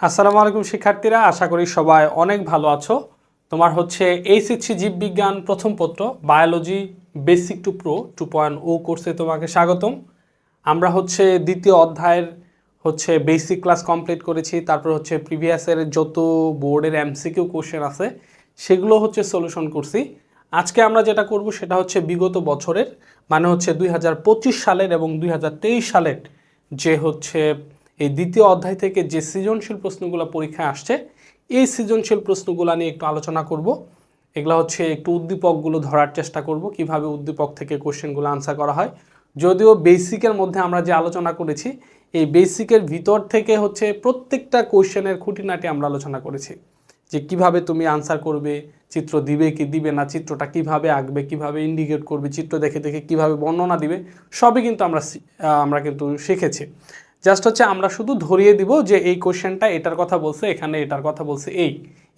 আসসালামু আলাইকুম শিক্ষার্থীরা, আশা করি সবাই অনেক ভালো আছো। তোমার হচ্ছে এইচএসসি জীববিজ্ঞান প্রথম পত্র বায়োলজি বেসিক টু প্রো 2.0 কোর্সে তোমাকে স্বাগতম। আমরা হচ্ছে দ্বিতীয় অধ্যায়ের হচ্ছে বেসিক ক্লাস কমপ্লিট করেছি। তারপর হচ্ছে প্রিভিয়াসের যত বোর্ডের এমসিকিউ কোশ্চেন আছে সেগুলো হচ্ছে সলিউশন করছি। আজকে আমরা যেটা করব সেটা হচ্ছে বিগত বছরের, মানে হচ্ছে 2025 সালের এবং 2023 সালের যে হচ্ছে এই দ্বিতীয় অধ্যায় থেকে যে সৃজনশীল প্রশ্নগুলো পরীক্ষায় আসছে, এই সৃজনশীল প্রশ্নগুলো নিয়ে একটু আলোচনা করব। এগুলো হচ্ছে একটু উদ্দীপকগুলো ধরার চেষ্টা করব, কিভাবে উদ্দীপক থেকে কোশ্চেনগুলো আনসার করা হয়। যদিও বেসিকের মধ্যে আমরা যে আলোচনা করেছি, এই বেসিকের ভিতর থেকে হচ্ছে প্রত্যেকটা কোশ্চেনের খুঁটিনাটি আমরা আলোচনা করেছি, যে কিভাবে তুমি আনসার করবে, চিত্র দিবে কি দিবে না, চিত্রটা কিভাবে আঁকবে, কিভাবে ইন্ডিকেট করবে, চিত্র দেখে দেখে কিভাবে বর্ণনা দিবে, সবই কিন্তু আমরা কিন্তু শিখেছি। জাস্ট হচ্ছে আমরা শুধু ধরিয়ে দিব যে এই কোশ্চেনটা এটার কথা বলছে, এখানে এটার কথা বলছে,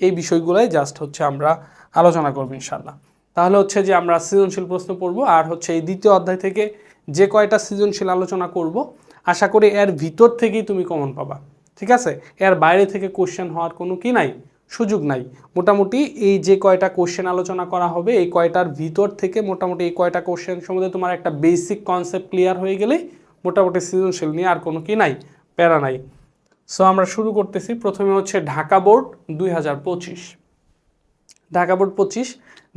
এই বিষয়গুলোই জাস্ট হচ্ছে আমরা আলোচনা করব ইনশাল্লাহ। তাহলে হচ্ছে যে আমরা সৃজনশীল প্রশ্ন পড়ব, আর হচ্ছে এই দ্বিতীয় অধ্যায় থেকে যে কয়টা সৃজনশীল আলোচনা করব, আশা করি এর ভিতর থেকেই তুমি কমন পাবা। ঠিক আছে, এর বাইরে থেকে কোশ্চেন হওয়ার কোনো কি নাই, সুযোগ নাই। মোটামুটি এই যে কয়টা কোশ্চেন আলোচনা করা হবে, এই কয়টার ভিতর থেকে মোটামুটি এই কয়টা কোশ্চেন সম্বন্ধে তোমার একটা বেসিক কনসেপ্ট ক্লিয়ার হয়ে গেলেই মোটামুটি সৃজনশীল নিয়ে আর কোনো কি নাই, প্যারা নাই। সো আমরা শুরু করতেছি। প্রথমে হচ্ছে ঢাকা বোর্ড 2025। ঢাকা বোর্ড 25,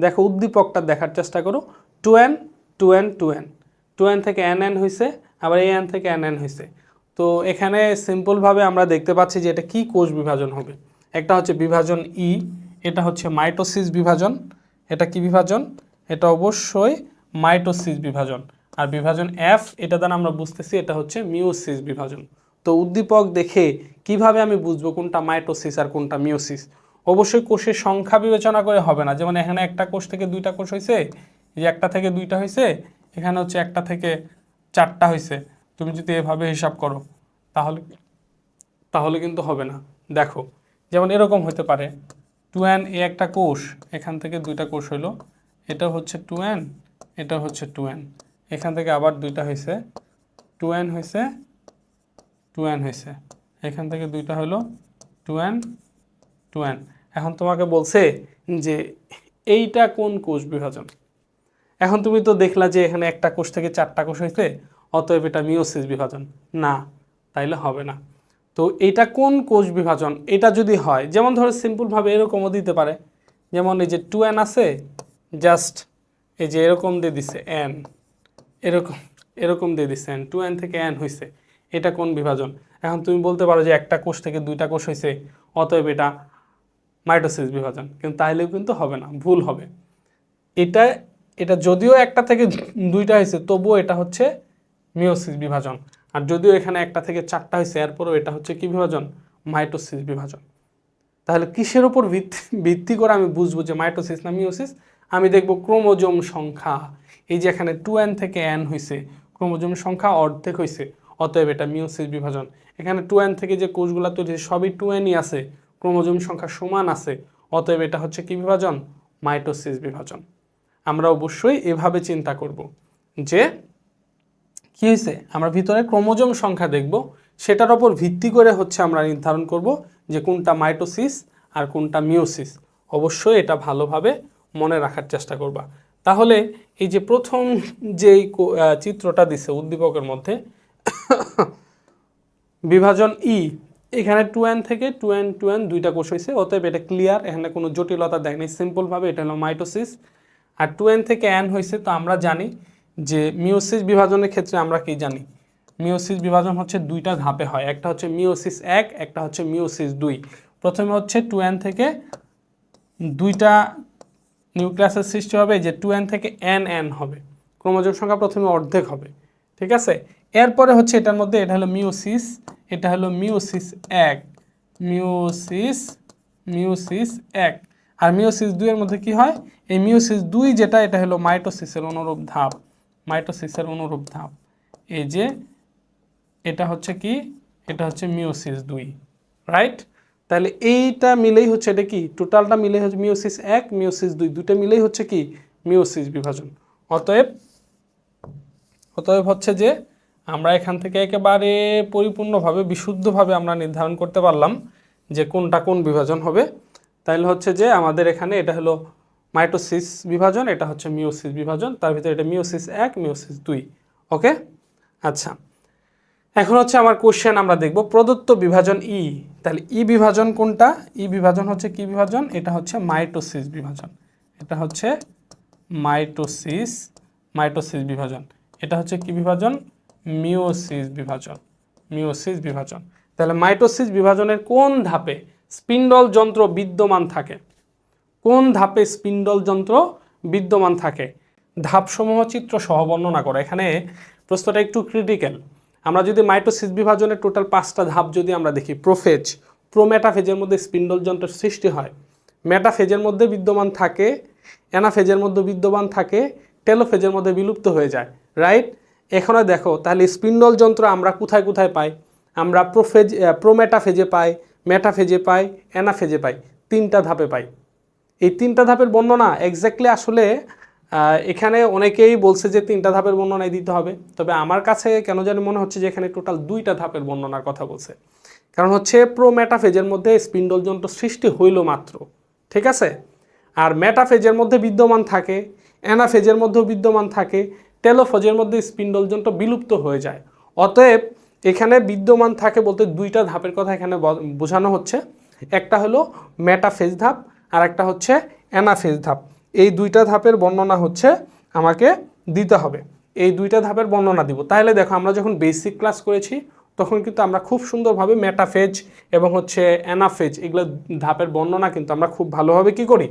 দেখো উদ্দীপকটা দেখার চেষ্টা করো। 2n 2n 2n 2n থেকে nn হয়েছে, আবার an থেকে nn হয়েছে। তো এখানে সিম্পলভাবে আমরা দেখতে পাচ্ছি যে এটা কি কোষ বিভাজন হবে। একটা হচ্ছে বিভাজন ই, এটা হচ্ছে মাইটোসিস বিভাজন। এটা কি বিভাজন? এটা অবশ্যই মাইটোসিস বিভাজন। আর বিভাজন এফ, এটা দ্বারা আমরা বুঝতেছি এটা হচ্ছে মিওসিস বিভাজন। তো উদ্দীপক দেখে কিভাবে আমি বুঝবো কোনটা মাইটোসিস আর কোনটা মিওসিস? অবশ্যই কোষের সংখ্যা বিবেচনা করে হবে না। যেমন এখানে একটা কোষ থেকে দুইটা কোষ হয়েছে, এই যে একটা থেকে দুইটা হয়েছে, এখানে হচ্ছে একটা থেকে চারটা হয়েছে। তুমি যদি এভাবে হিসাব করো তাহলে তাহলে কিন্তু হবে না। দেখো, যেমন এরকম হতে পারে 2n, এ একটা কোষ, এখান থেকে দুইটা কোষ হইলো, এটা হচ্ছে 2n, এটা হচ্ছে 2n, এখান থেকে আবার দুইটা হয়েছে, 2n হয়েছে, 2n হয়েছে, এখান থেকে দুইটা হলো 2n 2n। এখন তোমাকে বলছে যে এইটা কোন কোষ বিভাজন। এখন তুমি তো দেখলা যে এখানে একটা কোষ থেকে চারটা কোষ হয়েছে, অতএব এটা মিওসিস বিভাজন না, তাইলে হবে না। তো এইটা কোন কোষ বিভাজন, এটা যদি হয়, যেমন ধরো সিম্পলভাবে এরকমও দিতে পারে, যেমন এই যে 2n আছে, জাস্ট এই যে এরকম দিয়ে দিছে n, এরকম এরকম দিয়ে দিছে n, 2n থেকে n হয়েছে, এটা কোন বিভাজন? এখন তুমি বলতে পারো যে একটা কোষ থেকে দুইটা কোষ হয়েছে, অতএব এটা মাইটোসিস বিভাজন, কিন্তু তাইলেও কিন্তু হবে না, ভুল হবে। এটা এটা যদিও একটা থেকে দুইটা হয়েছে, তবুও এটা হচ্ছে মিওসিস বিভাজন। আর যদিও এখানে একটা থেকে চারটা হয়েছে, এরপরও এটা হচ্ছে কি বিভাজন? মাইটোসিস বিভাজন। তাহলে কিসের উপর ভিত্তি করে আমি বুঝবো যে মাইটোসিস না মিওসিস? আমি দেখব ক্রোমোজোম সংখ্যা। এই যে এখানে 2n থেকে n হয়েছে, ক্রোমোজোম সংখ্যা অর্ধেক হয়েছে, অতএব এটা মিওসিস বিভাজন। এখানে 2n থেকে যে কোষগুলো তৈরি হয়েছে সবই 2nই আছে, ক্রোমোজোম সংখ্যা সমান আছে, অতএব এটা হচ্ছে কি বিভাজন? মাইটোসিস বিভাজন। আমরা অবশ্যই এভাবে চিন্তা করব যে কি হয়েছে, আমরা ভিতরে ক্রোমোজোম সংখ্যা দেখব, সেটার ওপর ভিত্তি করে হচ্ছে আমরা নির্ধারণ করব যে কোনটা মাইটোসিস আর কোনটা মিওসিস। অবশ্যই এটা ভালোভাবে মনে রাখার চেষ্টা করবা। তাহলে এই যে প্রথম যেই চিত্রটা দিছে উদ্দীপকের মধ্যে, বিভাজন ই, এখানে 2n থেকে 2n 2n দুইটা কোষ হয়েছে, অতএব এটা ক্লিয়ার, এখানে কোনো জটিলতা দেখেনি, সিম্পলভাবে এটা হলো মাইটোসিস। আর 2n থেকে n হয়েছে, তো আমরা জানি যে মিওসিস বিভাজনের ক্ষেত্রে আমরা কি জানি, মিওসিস বিভাজন হচ্ছে দুইটা ধাপে হয়, একটা হচ্ছে মিওসিস 1, একটা হচ্ছে মিওসিস 2। প্রথমে হচ্ছে 2n থেকে দুইটা নিউক্লিয়াসের সৃষ্টি হবে, যে 2n থেকে n হবে, ক্রোমোজোম সংখ্যা প্রথমে অর্ধেক হবে, ঠিক আছে। এরপরে হচ্ছে এটার মধ্যে এটা হলো মিওসিস, এটা হলো মিওসিস 1, মিওসিস মিওসিস 1। আর মিওসিস 2 এর মধ্যে কি হয়, এই মিওসিস 2 যেটা, এটা হলো মাইটোসিসের অনুরূপ ধাপ, মাইটোসিসের অনুরূপ ধাপ। এই যে এটা হচ্ছে কি, এটা হচ্ছে মিওসিস 2, রাইট? তাহলে এইটা মিলেই হচ্ছে, এটা কি টোটালটা মিলে হচ্ছে মিওসিস 1 মিওসিস 2, দুইটা মিলেই হচ্ছে কি মিওসিস বিভাজন। অতএব হচ্ছে যে আমরা এখান থেকে একেবারে পরিপূর্ণভাবে বিশুদ্ধভাবে আমরা নির্ধারণ করতে পারলাম যে কোনটা কোন বিভাজন হবে। তাহলে হচ্ছে যে আমাদের এখানে এটা হলো মাইটোসিস বিভাজন, এটা হচ্ছে মিওসিস বিভাজন, তার ভিতরে এটা মিওসিস 1 মিওসিস 2। ওকে, আচ্ছা এখন হচ্ছে আমার কোশ্চেন আমরা দেখব প্রদত্ত বিভাজন ই। তাহলে ই বিভাজন কোনটা? ই বিভাজন হচ্ছে কি বিভাজন? এটা হচ্ছে মাইটোসিস বিভাজন। এটা হচ্ছে মাইটোসিস মাইটোসিস বিভাজন। এটা হচ্ছে কি বিভাজন? মিওসিস বিভাজন। মিওসিস বিভাজন। তাহলে মাইটোসিস বিভাজনের কোন ধাপে স্পিন্ডল যন্ত্র বিদ্যমান থাকে? কোন ধাপে স্পিন্ডল যন্ত্র বিদ্যমান থাকে? ধাপসমূহ চিত্র সহ বর্ণনা করো। এখানে প্রশ্নটা একটু ক্রিটিক্যাল। আমরা যদি মাইটোসিস বিভাজনের টোটাল 5টা ধাপ যদি আমরা দেখি, প্রোফেজ, প্রোমেটাফেজের মধ্যে স্পিন্ডল যন্ত্রের সৃষ্টি হয়, মেটাফেজের মধ্যে বিদ্যমান থাকে, অ্যানাফেজের মধ্যে বিদ্যমান থাকে, টেলোফেজের মধ্যে বিলুপ্ত হয়ে যায়, রাইট? এখানে দেখো তাহলে স্পিন্ডল যন্ত্র আমরা কোথায় কোথায় পাই? আমরা প্রোমেটাফেজে পাই, মেটাফেজে পাই, অ্যানাফেজে পাই, 3টা ধাপে পাই। এই 3টা ধাপের বর্ণনা এক্স্যাক্টলি আসলে এখানে অনেকেই বলছে যে 3টা ধাপের বর্ণনাই দিতে হবে, তবে আমার কাছে কেন জানি মনে হচ্ছে যে এখানে টোটাল 2টা ধাপের বর্ণনার কথা বলছে। কারণ হচ্ছে প্রোমেটাফেজের মধ্যে স্পিন্ডল যন্ত্র সৃষ্টি হইল মাত্র, ঠিক আছে? আর মেটাফেজের মধ্যে বিদ্যমান থাকে, অ্যানাফেজের মধ্যেও বিদ্যমান থাকে, টেলোফেজের মধ্যে স্পিন্ডল যন্ত্র বিলুপ্ত হয়ে যায়। অতএব এখানে বিদ্যমান থাকে বলতে 2টা ধাপের কথা এখানে বোঝানো হচ্ছে। একটা হলো মেটাফেজ ধাপ আর একটা হচ্ছে অ্যানাফেজ ধাপ। এই 2টা ধাপের বর্ণনা হচ্ছে আমাকে দিতে হবে। এই 2টা ধাপের বর্ণনা দিব। তাহলে দেখো আমরা যখন বেসিক ক্লাস করেছি তখন কিন্তু আমরা খুব সুন্দরভাবে মেটাফেজ এবং হচ্ছে অ্যানাফেজ এগুলো ধাপের বর্ণনা কিন্তু আমরা খুব ভালোভাবে কি করি,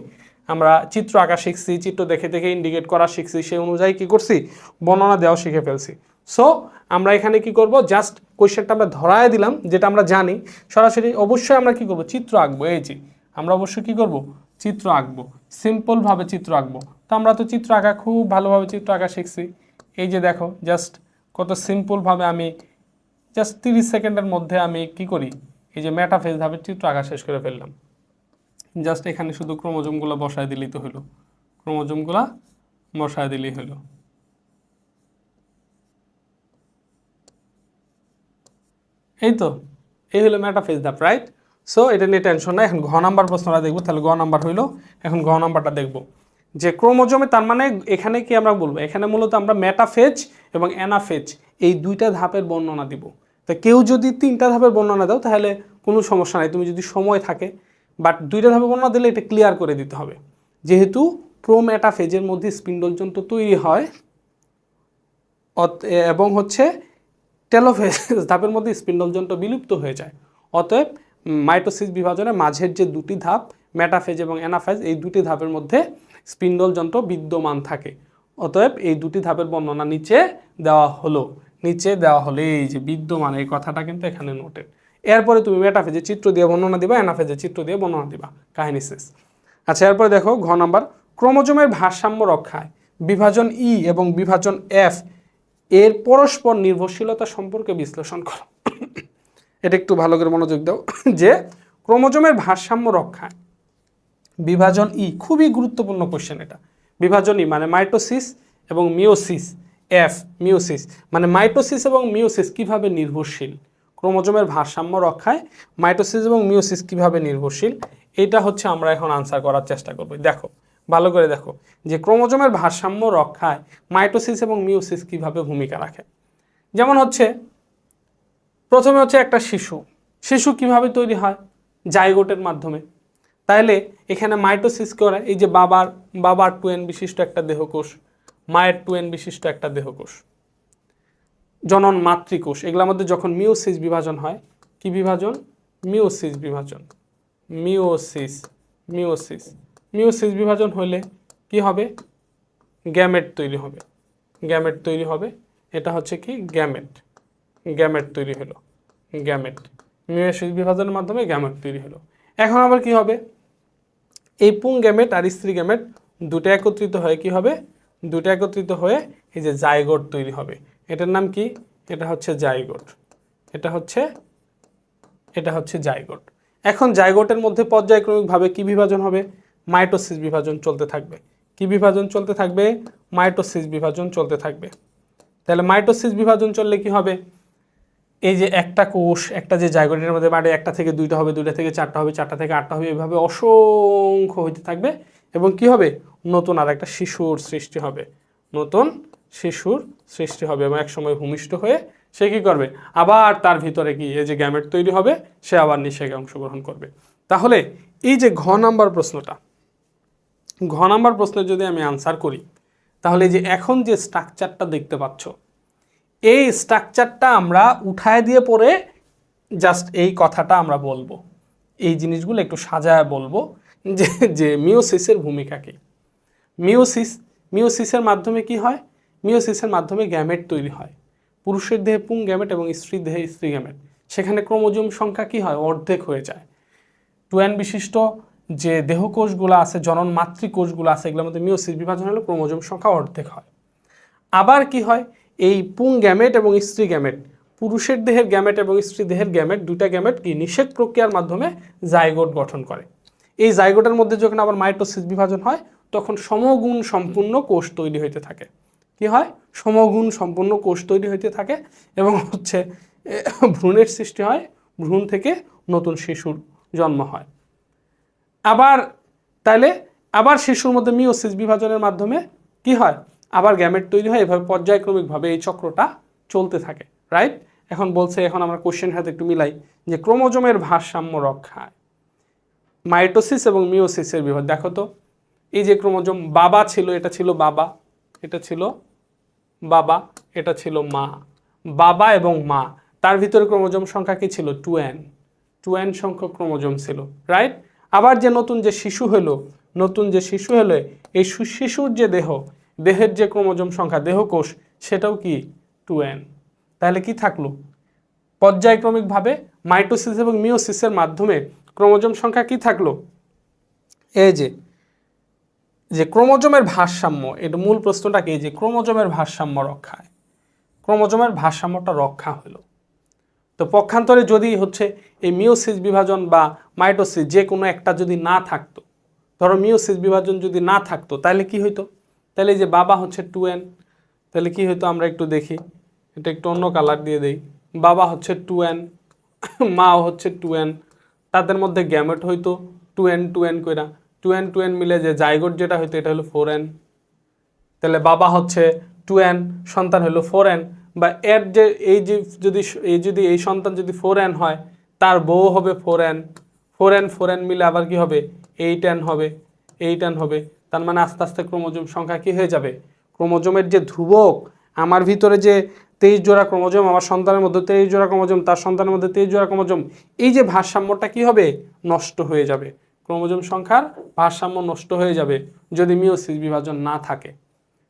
আমরা চিত্র আঁকা শিখছি, চিত্র দেখে দেখে ইন্ডিকেট করা শিখছি, সেই অনুযায়ী কি করছি, বর্ণনা দেওয়া শিখে ফেলছি। সো আমরা এখানে কি করব, জাস্ট কোয়েশ্চেনটা আমরা ধরায় দিলাম যেটা আমরা জানি, সরাসরি অবশ্যই আমরা কি করব, চিত্র আঁকবো। এই যে আমরা অবশ্যই কি করব, চিত্র আঁকবো, সিম্পলভাবে চিত্র আঁকবো। তো আমরা তো চিত্র আঁকা খুব ভালোভাবে চিত্র আঁকা শিখছি। এই যে দেখো জাস্ট কত সিম্পলভাবে আমি জাস্ট 30 সেকেন্ডের মধ্যে আমি কি করি, এই যে মেটাফেজ ধাপের চিত্র আঁকা শেষ করে ফেললাম। জাস্ট এখানে শুধু ক্রোমোজোমগুলো বসায় দিলেই তো হলো, ক্রোমোজোমগুলো বসায় দিলেই হলো। এই তো, এই হলো মেটাফেজ ধাপ, রাইট? সো এটা নিয়ে টেনশন নাই। এখন ঘ নাম্বার প্রশ্নটা দেখবো। তাহলে ঘ নাম্বার হইলো, এখন ঘ নাম্বারটা দেখবো যে ক্রোমোজোমে, তার মানে এখানে কি আমরা বলবো, এখানে মূলত আমরা মেটাফেজ এবং অ্যানাফেজ এই 2টা ধাপের বর্ণনা দিব। তো কেউ যদি 3টা ধাপের বর্ণনা দাও তাহলে কোনো সমস্যা নাই, তুমি যদি সময় থাকে, বাট 2টা ধাপের বর্ণনা দিলে এটা ক্লিয়ার করে দিতে হবে। যেহেতু প্রোমেটাফেজের মধ্যে স্পিন্ডল যন্ত্র তৈরি হয় এবং হচ্ছে টেলোফেজ ধাপের মধ্যে স্পিন্ডল যন্ত্র বিলুপ্ত হয়ে যায়, অতএব মাইটোসিস বিভাজনের মাঝের যে 2টি ধাপ মেটাফেজ এবং অ্যানাফেজ, এই 2টি ধাপের মধ্যে স্পিন্ডল যন্ত্র বিদ্যমান থাকে। অতএব এই 2টি ধাপের বর্ণনা নিচে দেওয়া হলো। নিচে দেওয়া হলো এই যে বিদ্যমান, এই কথাটা কিন্তু এখানে নোটেড। এরপরে তুমি মেটাফেজের চিত্র দিয়ে বর্ণনা দিবা, অ্যানাফেজের চিত্র দিয়ে বর্ণনা দিবা, কাহিনী শেষ। আচ্ছা, এরপরে দেখো ঘ নাম্বার, ক্রোমোজোমের ভারসাম্য রক্ষায় বিভাজন ই এবং বিভাজন এফ এর পরস্পর নির্ভরশীলতা সম্পর্কে বিশ্লেষণ করো। এটা একটু ভালো করে মনোযোগ দাও যে ক্রোমোজোমের ভারসাম্য রক্ষায় বিভাজন ই, খুবই গুরুত্বপূর্ণ কোশ্চেন এটা। বিভাজন ই মানে মাইটোসিস এবং মিওসিস, এফ মিওসিস মানে মাইটোসিস এবং মিওসিস কিভাবে নির্ভরশীল, ক্রোমোজোমের ভারসাম্য রক্ষায় মাইটোসিস এবং মিওসিস কিভাবে নির্ভরশীল, এটা হচ্ছে আমরা এখন আনসার করার চেষ্টা করব। দেখো ভালো করে দেখো যে ক্রোমোজোমের ভারসাম্য রক্ষায় মাইটোসিস এবং মিওসিস কিভাবে ভূমিকা রাখে। যেমন হচ্ছে প্রথমে হচ্ছে একটা শিশু কিভাবে তৈরি হয়, জাইগোটের মাধ্যমে। তাইলে এখানে মাইটোসিস করে এই যে বাবার টুয়েন বিশিষ্ট একটা দেহকোষ, মায়ের টুয়েন বিশিষ্ট একটা দেহকোষ, জনন মাতৃকোষ, এগুলোর মধ্যে যখন মিওসিস বিভাজন হয়, কি বিভাজন, মিওসিস বিভাজন, মিওসিস মিওসিস মিওসিস বিভাজন হলে কি হবে, গ্যামেট তৈরি হবে, গ্যামেট তৈরি হবে। এটা হচ্ছে কি গ্যামেট, গ্যামেট তৈরি হলো, গ্যামেট মিওসিস বিভাজনের মাধ্যমে গ্যামেট তৈরি হলো। এখন আবার কি হবে, এই পুং গ্যামেট আর স্ত্রী গ্যামেট দুটো একত্রিত হয়ে কি হবে, দুটো একত্রিত হয়ে এই যে জাইগোট তৈরি হবে। এটার নাম কি, এটা হচ্ছে জাইগোট, এটা হচ্ছে জাইগোট। এখন জাইগোটের মধ্যে পর্যায়ক্রমিকভাবে কি বিভাজন হবে, মাইটোসিস বিভাজন চলতে থাকবে। কি বিভাজন চলতে থাকবে, মাইটোসিস বিভাজন চলতে থাকবে। তাহলে মাইটোসিস বিভাজন চললে কি হবে, এই যে একটা কোষ, একটা যে জাইগোটের মধ্যে বাড়ে, একটা থেকে দুইটা হবে, দুইটা থেকে চারটা হবে, চারটা থেকে আটটা হবে, এভাবে অসংখ্য হইতে থাকবে এবং কি হবে, নতুন আর একটা শিশুর সৃষ্টি হবে, নতুন শিশুর সৃষ্টি হবে এবং একসময় ভূমিষ্ঠ হয়ে সে কি করবে, আবার তার ভিতরে কি এই যে গ্যামেট তৈরি হবে, সে আবার নিষেকে অংশগ্রহণ করবে। তাহলে এই যে ঘ নাম্বার প্রশ্নটা, ঘ নাম্বার প্রশ্নের যদি আমি আনসার করি, তাহলে যে এখন যে স্ট্রাকচারটা দেখতে পাচ্ছ, এই স্ট্রাকচারটা আমরা উঠায় দিয়ে পরে জাস্ট এই কথাটা আমরা বলবো, এই জিনিসগুলো একটু সাজায় বলবো যে যে মিওসিসের ভূমিকা কী। মিওসিসের মাধ্যমে কি হয়, মিওসিসের মাধ্যমে গ্যামেট তৈরি হয়, পুরুষের দেহে পুং গ্যামেট এবং স্ত্রীর দেহে স্ত্রী গ্যামেট। সেখানে ক্রোমোজোম সংখ্যা কি হয়, অর্ধেক হয়ে যায়। 2n বিশিষ্ট যে দেহকোষগুলো আছে, জনন মাতৃকোষগুলো আছে, এগুলোর মধ্যে মিওসিস বিভাজন হলে ক্রোমোজোম সংখ্যা অর্ধেক হয়। আবার কি হয়, এই পুং গ্যামেট এবং স্ত্রী গ্যামেট, পুরুষের দেহের গ্যামেট এবং স্ত্রী দেহের গ্যামেট, দুইটা গ্যামেট কি নিষেক প্রক্রিয়ার মাধ্যমে জাইগোট গঠন করে। এই জাইগোটের মধ্যে যখন আবার মাইটোসিস বিভাজন হয়, তখন সমগুণ সম্পূর্ণ কোষ তৈরি হইতে থাকে। কি হয়, সমগুণ সম্পূর্ণ কোষ তৈরি হইতে থাকে এবং হচ্ছে ভ্রূণের সৃষ্টি হয়, ভ্রূণ থেকে নতুন শিশুর জন্ম হয়। আবার তাইলে আবার শিশুর মধ্যে মিওসিস বিভাজনের মাধ্যমে কি হয়, আবার গ্যামেট তৈরি হয়, এভাবে পর্যায়ক্রমিকভাবে এই চক্রটা চলতে থাকে, রাইট। এখন বলছে, এখন আমরা কোশ্চেনের সাথে একটু মিলাই যে ক্রোমোজোমের ভারসাম্য রক্ষায় মাইটোসিস এবং মিওসিসের বিভাগ। দেখো তো, এই যে ক্রোমোজোম বাবা ছিল, এটা ছিল বাবা, এটা ছিল বাবা, এটা ছিল মা, বাবা এবং মা, তার ভিতরে ক্রোমোজোম সংখ্যা কি ছিল, 2n সংখ্যক ক্রোমোজোম ছিল, রাইট। আবার যে নতুন যে শিশু হলো, নতুন যে শিশু হলো, এই শিশুর যে দেহের যে ক্রোমোজোম সংখ্যা, দেহকোষ, সেটাও কি 2n। তাহলে কি থাকলো, পর্যায়ক্রমিকভাবে মাইটোসিস এবং মিওসিসের মাধ্যমে ক্রোমোজোম সংখ্যা কি থাকলো, এই যে ক্রোমোজোমের ভারসাম্য, এটা মূল প্রশ্নটা কি, যে ক্রোমোজোমের ভারসাম্য রক্ষায়, ক্রোমোজোমের ভারসাম্যটা রক্ষা হলো। তো পক্ষান্তরে যদি হচ্ছে এই মিওসিস বিভাজন বা মাইটোসিস যে কোনো একটা যদি না থাকতো, ধরো মিওসিস বিভাজন যদি না থাকতো, তাহলে কি হইতো, তাহলে যে বাবা হচ্ছে 2n, তাহলে কি হইতো আমরা একটু দেখি, এটা একটু অন্য কালার দিয়ে দেই। বাবা হচ্ছে 2n, মাও হচ্ছে 2n, তাদের মধ্যে গ্যামেট হইতো 2n কইরা, 2n মিলে যে জাইগোট যেটা হইতো এটা হলো 4n। তাহলে বাবা হচ্ছে 2n, সন্তান হলো 4n, বা এর যে যদি এই সন্তান যদি 4n হয়, তার বউ হবে 4n মিলে আবার কি হবে, 8n হবে, 8n হবে। তার মানে আস্তে আস্তে ক্রোমোজোম সংখ্যা কি হয়ে যাবে, ক্রোমোজোমের যে ধ্রুবক, আমার ভিতরে যে 23 জোড়া ক্রোমোজোম, আমার সন্তানের মধ্যে 23 জোড়া ক্রোমোজোম, তার সন্তানের মধ্যে 23 জোড়া ক্রোমোজোম, এই যে ভারসাম্যটা কি হবে, নষ্ট হয়ে যাবে। ক্রোমোজোম সংখ্যার ভারসাম্য নষ্ট হয়ে যাবে যদি মিওসিস বিভাজন না থাকে।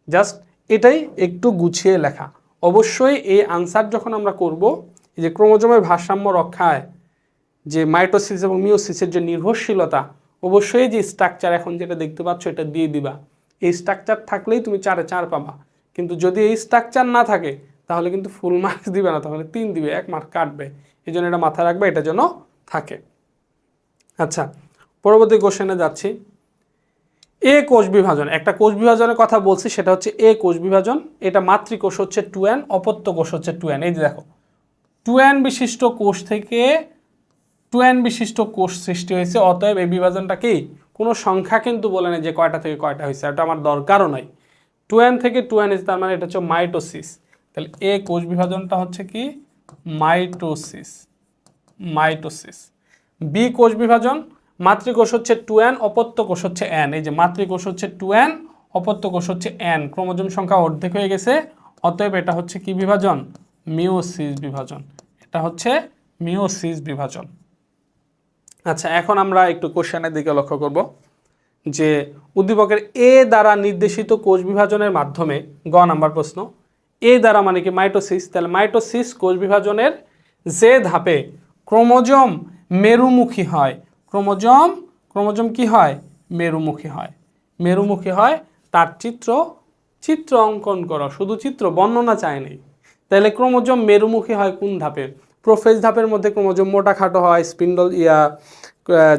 জাস্ট এটাই একটু গুছিয়ে লেখা। অবশ্যই এই আনসার যখন আমরা করব, এই যে ক্রোমোজোমের ভারসাম্য রক্ষায় যে মাইটোসিস এবং মিওসিসের যে নির্ভরশীলতা, অবশ্যই যে স্ট্রাকচার এখন যেটা দেখতে পাচ্ছ এটা দিয়ে দিবা। এই স্ট্রাকচার থাকলেই তুমি 4-এ 4 পাবা, কিন্তু যদি এই স্ট্রাকচার না থাকে তাহলে কিন্তু ফুল মার্কস দিবে না, তাহলে 3 দিবে, 1 মার্ক কাটবে। এই জন্য এটা মাথায় রাখবে, এটা যেন থাকে। আচ্ছা, পরবর্তী কোশ্চেনে যাচ্ছি। এ কোষ বিভাজন, একটা কোষ বিভাজনের কথা বলছি, সেটা হচ্ছে এ কোষ বিভাজন। এটা মাতৃকোষ হচ্ছে 2n, অপত্য কোষ হচ্ছে 2n। এই যে দেখো, 2n বিশিষ্ট কোষ থেকে 2n বিশিষ্ট কোষ সৃষ্টি হয়েছে, অতএব এই বিভাজনটা কি কোনো সংখ্যা কিন্তু বলে না যে কয়টা থেকে কয়টা হয়েছে, এটা আমার দরকারও নাই। 2n থেকে 2n হয়েছে, তার মানে এটা হচ্ছে মাইটোসিস। তাহলে এ কোষ বিভাজনটা হচ্ছে কি মাইটোসিস। বি কোষ বিভাজন, মাতৃকোষ হচ্ছে 2n, অপত্য কোষ হচ্ছে n। এই যে মাতৃকোষ হচ্ছে 2n, অপত্য কোষ হচ্ছে n, ক্রোমোজোম সংখ্যা অর্ধেক হয়ে গেছে, অতএব এটা হচ্ছে কি বিভাজন, মিওসিস বিভাজন। এটা হচ্ছে মিওসিস বিভাজন। আচ্ছা, এখন আমরা একটু কোশ্চেনের দিকে লক্ষ্য করব যে উদ্দীপকের এ দ্বারা নির্দেশিত কোষ বিভাজনের মাধ্যমে, গ নাম্বার প্রশ্ন, এ দ্বারা মানে কি মাইটোসিস। তাহলে মাইটোসিস কোষ বিভাজনের যে ধাপে ক্রোমোজোম মেরুমুখী হয়, ক্রোমোজোম কি হয়, মেরুমুখী হয়, তার চিত্র অঙ্কন করো, শুধু চিত্র, বর্ণনা চায় নেই। তাহলে ক্রোমোজোম মেরুমুখী হয় কোন ধাপে, প্রোফেজ ধাপের মধ্যে ক্রোমোজোম মোটা খাটো হয়, স্পিন্ডল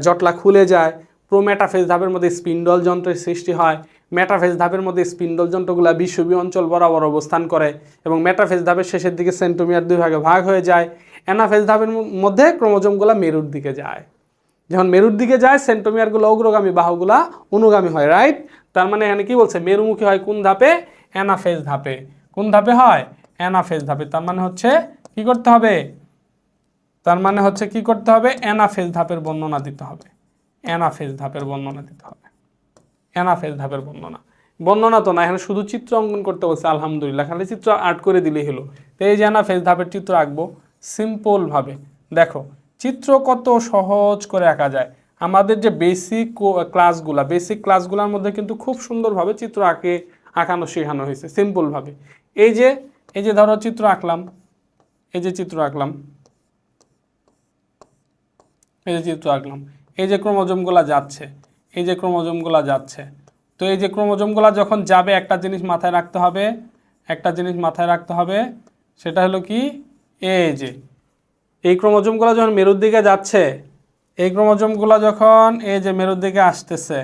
জটলা খুলে যায়। প্রোমেটাফেজ ধাপের মধ্যে স্পিন্ডল যন্ত্রের সৃষ্টি হয়। মেটাফেজ ধাপের মধ্যে স্পিন্ডল যন্ত্রগুলো বিষুবীয় অঞ্চল বরাবর অবস্থান করে এবং মেটাফেজ ধাপের শেষের দিকে সেন্ট্রোমিয়ার 2 ভাগে ভাগ হয়ে যায়। অ্যানাফেজ ধাপের মধ্যে ক্রোমোজোমগুলো মেরুর দিকে যায়। যখন মেরুর দিকে যায় সেন্ট্রোমিয়ারগুলো অগ্রগামী, বাহুগুলা অনুগামী হয়, রাইট? তার মানে এখানে কি বলছে, মেরুমুখী হয় কোন ধাপে? অ্যানাফেজ ধাপে। কোন ধাপে হয়? অ্যানাফেজ ধাপে। তার মানে হচ্ছে কি করতে হবে? অ্যানাফেজ ধাপের বর্ণনা দিতে হবে। অ্যানাফেজ ধাপের বর্ণনা দিতে হবে। অ্যানাফেজ ধাপের বর্ণনা তো না, এখানে শুধু চিত্র অঙ্কন করতে বলছে। আলহামদুলিল্লাহ, খালি চিত্র আর্ট করে দিলেই হলো। তো এই যে অ্যানাফেজ ধাপের চিত্র আঁকবো সিম্পলভাবে। দেখো চিত্র কত সহজ করে আঁকা যায়। আমাদের যে বেসিক ক্লাসগুলোর মধ্যে কিন্তু খুব সুন্দরভাবে চিত্র আঁকানো শেখানো হয়েছে সিম্পলভাবে। এই যে ধরো চিত্র আঁকলাম, এই যে ক্রোমোজোমগুলো যাচ্ছে, তো এই যে ক্রোমোজোমগুলো যখন যাবে একটা জিনিস মাথায় রাখতে হবে, সেটা হলো কি, এই ক্রোমোজোমগুলো যখন মেরুর দিকে যাচ্ছে, এই ক্রোমোজোমগুলো যখন এই যে মেরুর দিকে আসতেছে,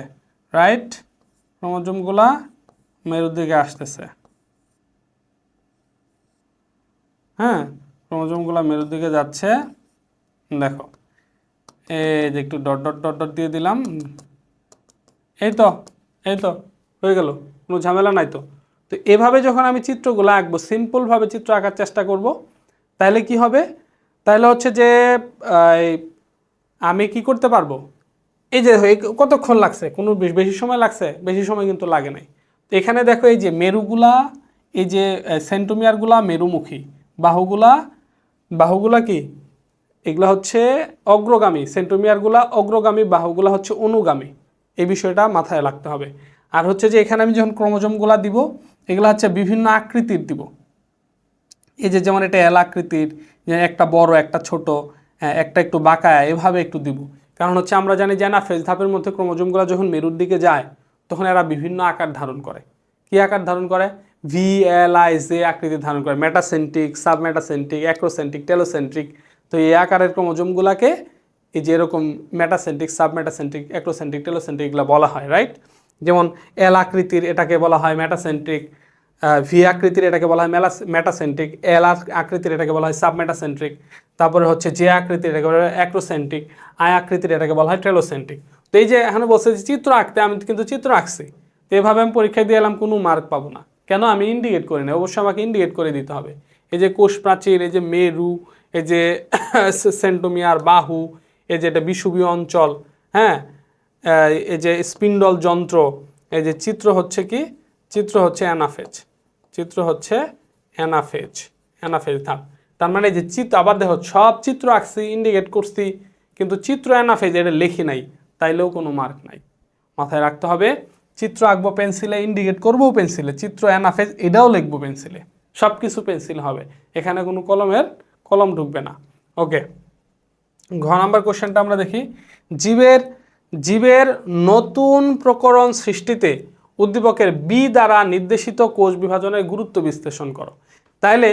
রাইট? ক্রোমোজোমগুলা মেরুর দিকে আসতেছে, হ্যাঁ, ক্রোমোজোমগুলো মেরুর দিকে যাচ্ছে। দেখো এই যে একটু ডট ডট ডট ডট দিয়ে দিলাম, এই তো হয়ে গেল, কোনো ঝামেলা নাই তো। তো এভাবে যখন আমি চিত্রগুলো আঁকবো, সিম্পলভাবে চিত্র আঁকার চেষ্টা করব, তাহলে কি হবে? তাহলে হচ্ছে যে আমি কি করতে পারবো, এই যে কতক্ষণ লাগছে, কোনো বেশি সময় লাগছে? বেশি সময় কিন্তু লাগে নাই। তো এখানে দেখো এই যে মেরুগুলা, এই যে সেন্ট্রোমিয়ারগুলা মেরুমুখী, বাহুগুলা কি, এগুলা হচ্ছে অগ্রগামী, সেন্ট্রোমিয়ারগুলা অগ্রগামী, বাহুগুলা হচ্ছে অনুগামী। এই বিষয়টা মাথায় রাখতে হবে। আর হচ্ছে যে এখানে আমি যখন ক্রোমোজোমগুলা দিব, এগুলো হচ্ছে বিভিন্ন আকৃতির দিব। এই যে যেমন এটা এল আকৃতির, যে একটা বড় একটা ছোট, একটা একটু বাঁকায়া, এভাবে একটু দিব। কারণ হচ্ছে আমরা জানি যে অ্যানাফেজ ধাপের মধ্যে ক্রোমোজোমগুলো যখন মেরুর দিকে যায়, তখন এরা বিভিন্ন আকার ধারণ করে। কি আকার ধারণ করে? VLIJ আকৃতি ধারণ করে, মেটাসেন্ট্রিক, সাবমেটাসেন্ট্রিক, অ্যাক্রোসেন্ট্রিক, টেলোসেন্ট্রিক। তো এই আকারের ক্রোমোজোমগুলোকে এই যে এরকম মেটাসেন্ট্রিক, সাবমেটাসেন্ট্রিক, অ্যাক্রোসেন্ট্রিক, টেলোসেন্ট্রিক এগুলো বলা হয়, রাইট? যেমন এল আকৃতির এটাকে বলা হয় মেটাসেন্ট্রিক, ভি আকৃতির এটাকে বলা হয় মেটাসেন্ট্রিক, এল আকৃতির এটাকে বলা হয় সাবমেটাসেন্ট্রিক, তারপরে হচ্ছে জে আকৃতির এটাকে বলা হয় অ্যাক্রোসেন্ট্রিক, আই আকৃতির এটাকে বলা হয় টেলোসেন্ট্রিক। তো এই যে এখানে বলছে যে চিত্র আঁকতে, আমি কিন্তু চিত্র আঁকছি, তো এভাবে আমি পরীক্ষায় দিয়ে এলাম, কোনো মার্ক পাবো না। কেন? আমি ইন্ডিকেট করি না, অবশ্যই আমাকে ইন্ডিকেট করে দিতে হবে। এই যে কোষ প্রাচীর, এই যে মেরু, এই যে সেন্ট্রোমিয়ার, বাহু, এই যে এটা বিষুবীয় অঞ্চল, হ্যাঁ, এই যে স্পিন্ডল যন্ত্র, এই যে চিত্র হচ্ছে কি, চিত্র হচ্ছে অ্যানাফেজ ধাপ। তার মানে যে চিত্র, আবার দেখো সব চিত্র আঁকছি, ইন্ডিকেট করছি, কিন্তু চিত্র অ্যানাফেজ এটা লেখি নাই, তাইলেও কোনো মার্ক নাই। মাথায় রাখতে হবে, চিত্র আঁকবো পেন্সিলে, ইন্ডিকেট করবো পেন্সিলে, চিত্র অ্যানাফেজ এটাও লিখবো পেন্সিলে, সব কিছু পেন্সিল হবে, এখানে কোনো কলম ঢুকবে না। ওকে, ঘ নাম্বার কোশ্চেনটা আমরা দেখি। জীবের নতুন প্রকরণ সৃষ্টিতে উদ্দীপকের বি দ্বারা নির্দেশিত কোষ বিভাজনের গুরুত্ব বিশ্লেষণ করো। তাইলে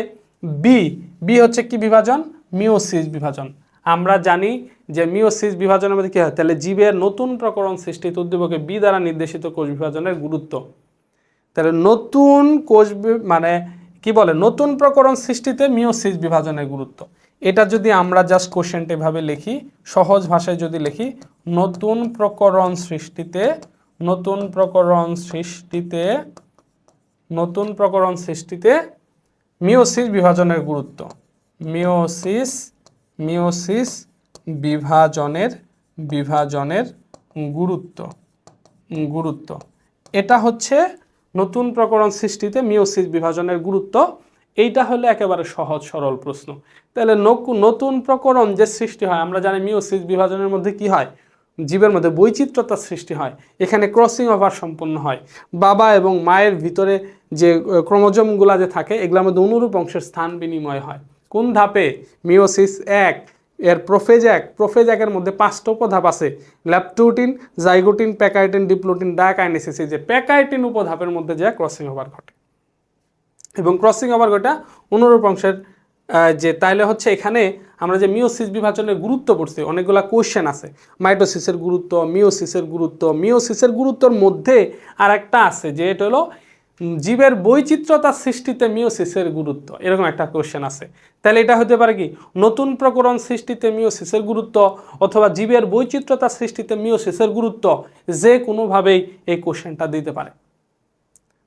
বি হচ্ছে কি বিভাজন? মিওসিস বিভাজন। আমরা জানি যে মিওসিস বিভাজনের মধ্যে কি হয়, তাহলে জীবের নতুন প্রকরণ সৃষ্টিতে উদ্দীপকের বি দ্বারা নির্দেশিত কোষ বিভাজনের গুরুত্ব। তাহলে নতুন মানে কি বলে, নতুন প্রকরণ সৃষ্টিতে মিওসিস বিভাজনের গুরুত্ব। এটা যদি আমরা জাস্ট কোশ্চেনটা এভাবে লিখি, সহজ ভাষায় যদি লিখি, নতুন প্রকরণ সৃষ্টিতে মিওসিস বিভাজনের গুরুত্ব, মিওসিস বিভাজনের গুরুত্ব, এটা হচ্ছে নতুন প্রকরণ সৃষ্টিতে মিওসিস বিভাজনের গুরুত্ব। এইটা হলো একেবারে সহজ সরল প্রশ্ন। তাহলে নতুন প্রকরণ যে সৃষ্টি হয়, আমরা জানি মিওসিস বিভাজনের মধ্যে কি হয়, জীবের মধ্যে বৈচিত্র্যতার সৃষ্টি হয়, এখানে ক্রসিং ওভার সম্পন্ন হয়। বাবা এবং মায়ের ভিতরে যে ক্রোমোজোমগুলা যে থাকে, এগুলোর মধ্যে অনুরূপ অংশের স্থান বিনিময় হয়। কোন ধাপে? মিওসিস 1 এর প্রোফেজ 1 মধ্যে 5টা উপধাপ আছে, ল্যাপটোটিন, জাইগোটিন, প্যাকাইটিন, ডিপ্লোটিন, ডায়াকাইনেসিস। এই যে প্যাকাইটিন উপধাপের মধ্যে যে ক্রসিং ওভার ঘটে, এবং ক্রসিং ওভার ঘটা অনুরূপ অংশের যে তাইলে হচ্ছে এখানে আমরা যে মিওসিস বিভাজনের গুরুত্ব পড়ছি, অনেকগুলা কোশ্চেন আছে, মাইটোসিসের গুরুত্ব, মিওসিসের গুরুত্ব, মিওসিসের গুরুত্বর মধ্যে আর একটা আছে যে এটা হলো জীবের বৈচিত্র্যতা সৃষ্টিতে মিওসিসের গুরুত্ব, এরকম একটা কোশ্চেন আছে। তাহলে এটা হতে পারে কি নতুন প্রকরণ সৃষ্টিতে মিওসিসের গুরুত্ব অথবা জীবের বৈচিত্র্যতা সৃষ্টিতে মিওসিসের গুরুত্ব, যে কোনোভাবেই এই কোশ্চেনটা দিতে পারে।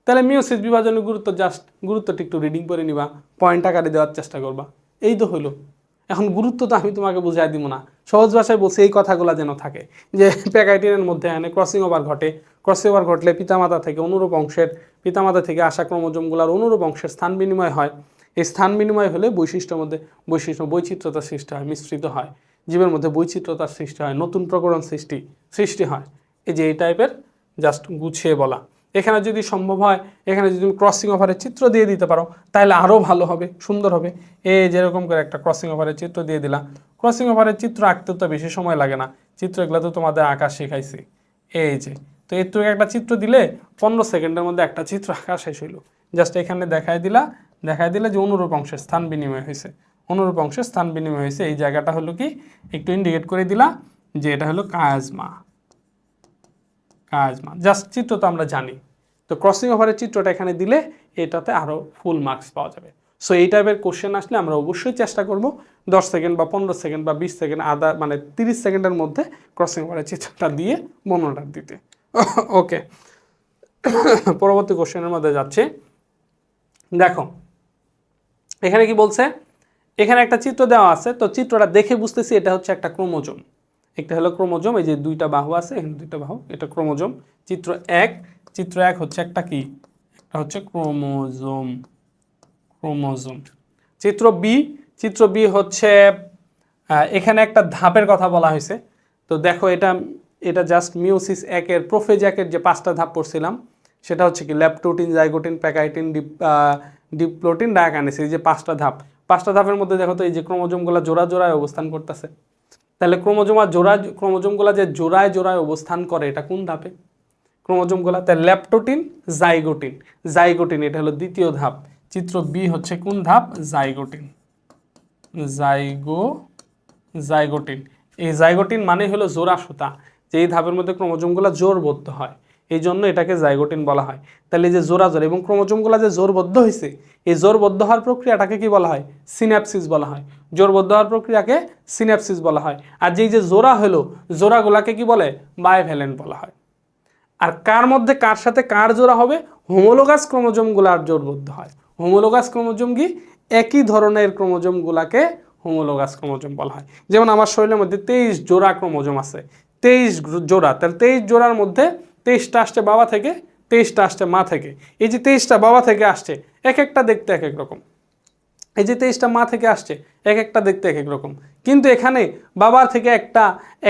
তাহলে মিওসিস বিভাজনের গুরুত্ব জাস্ট গুরুত্বটা একটু রিডিং করে নিবা, পয়েন্ট আকারে দেওয়ার চেষ্টা করবা, এই তো হলো। এখন গুরুত্ব তো আমি তোমাকে বুঝাই দিব না, সহজ ভাষায় বলছি এই কথাগুলো যেন থাকে যে প্যাকাইটিনের মধ্যে এনে ক্রসিং ওভার ঘটে, ক্রসিং ওভার ঘটলে পিতামাতা থেকে অনুরূপ অংশের, পিতামাতা থেকে আসা ক্রোমোজোমগুলোর অনুরূপ অংশের স্থান বিনিময় হয়। এই স্থান বিনিময় হলে বৈশিষ্ট্যের মধ্যে বৈচিত্রতা সৃষ্টি হয়, মিশ্রিত হয়, জীবের মধ্যে বৈচিত্রতার সৃষ্টি হয়, নতুন প্রকরণ সৃষ্টি হয়। এই যে এই টাইপের জাস্ট গুছিয়ে বলা। এখানে যদি সম্ভব হয়, এখানে যদি তুমি ক্রসিং ওভারের চিত্র দিয়ে দিতে পারো তাহলে আরও ভালো হবে, সুন্দর হবে। যেরকম করে একটা ক্রসিং ওভারের চিত্র দিয়ে দিলা। ক্রসিং ওভারের চিত্র আঁকতে তো বেশি সময় লাগে না, চিত্র এগুলো তো তোমাদের আঁকা শেখাইছি। এই যে তো এর থেকে একটা চিত্র দিলে 15 সেকেন্ডের মধ্যে একটা চিত্র আঁকা শেষ হইল। জাস্ট এখানে দেখাই দিলা যে অনুরূপ অংশের স্থান বিনিময় হয়েছে, অনুরূপ অংশের স্থান বিনিময় হয়েছে। এই জায়গাটা হলো কি একটু ইন্ডিকেট করে দিলা যে এটা হলো কাজমা, জাস্ট চিত্র তো আমরা জানি। তো ক্রসিং ওভারের চিত্রটা এখানে দিলে এটাতে আরও ফুল মার্কস পাওয়া যাবে। সো এই টাইপের কোশ্চেন আসলে আমরা অবশ্যই চেষ্টা করব 10 সেকেন্ড বা 15 সেকেন্ড বা 20 সেকেন্ড মানে 30 সেকেন্ডের মধ্যে ক্রসিং ওভারের চিত্রটা দিয়ে বর্ণনা দিতে। ওকে, পরবর্তী কোশ্চেনের মধ্যে যাচ্ছে। দেখো এখানে কি বলছে, এখানে একটা চিত্র দেওয়া আছে, তো চিত্রটা দেখে বুঝতেছি এটা হচ্ছে একটা ক্রোমোজোম। একটা হলো ক্রোমোজোম, এই যে দুইটা বাহু আছে, এখানে দুইটা বাহু, এটা ক্রোমোজোম। চিত্র এক হচ্ছে একটা কি, একটা হচ্ছে ক্রোমোজোম। চিত্র বি হচ্ছে এখানে একটা ধাপের কথা বলা হয়েছে। তো দেখো এটা জাস্ট মিওসিস একের প্রোফেজ একের যে 5টা ধাপ পড়ছিলাম, সেটা হচ্ছে কি ল্যাপটোটিন, জাইগোটিন, প্যাকাইটিন, ডিপ্লোটিন, ডায়াকাইনেসিস, যে 5টা ধাপের মধ্যে দেখো তো এই যে ক্রোমোজোমগুলো জোড়ায় অবস্থান করতেছে। তাহলে ক্রোমোজোমগুলো যে জোড়ায় অবস্থান করে, এটা কোন ধাপে? ক্রোমোজোমগুলো, তাই ল্যাপটোটিন, জাইগোটিন এটা হলো দ্বিতীয় ধাপ। চিত্র বি হচ্ছে কোন ধাপ? জাইগোটিন। এই জাইগোটিন মানে হলো জোড়া সুতা, যে এই ধাপের মধ্যে ক্রোমোজোমগুলো জোড়বদ্ধ হয়, এই জন্য এটাকে জাইগোটিন বলা হয়। তাহলে যে জোড়া এবং ক্রোমোজোমগুলো যে জোড়বদ্ধ হয়েছে, এই জোড়বদ্ধ হওয়ার প্রক্রিয়াটাকে কি বলা হয়? সিন্যাপসিস বলা হয়। জোড়বদ্ধ হওয়ার প্রক্রিয়াকে সিন্যাপসিস বলা হয়। আর যেই যে জোড়া হলো, জোড়াগুলাকে কি বলে? বাইভ্যালেন্ট বলা হয়। আর কার মধ্যে কার সাথে কার জোড়া হবে? হোমোলোগাস ক্রোমোজোমগুলার জোড়বদ্ধ হয়। হোমোলোগাস ক্রোমোজোম কি? একই ধরনের ক্রোমোজোমগুলাকে হোমোলোগাস ক্রোমোজোম বলা হয়। যেমন আমার শরীরের মধ্যে 23 জোড়া ক্রোমোজোম আছে, 23 জোড়া, তাহলে 23 জোড়ার মধ্যে 23টা আসছে বাবা থেকে, 23টা আসছে মা থেকে। এই যে 23টা বাবা থেকে আসছে, এক একটা দেখতে এক এক রকম। এই যে 23টা মা থেকে আসছে, এক একটা দেখতে এক এক রকম। কিন্তু এখানে বাবার থেকে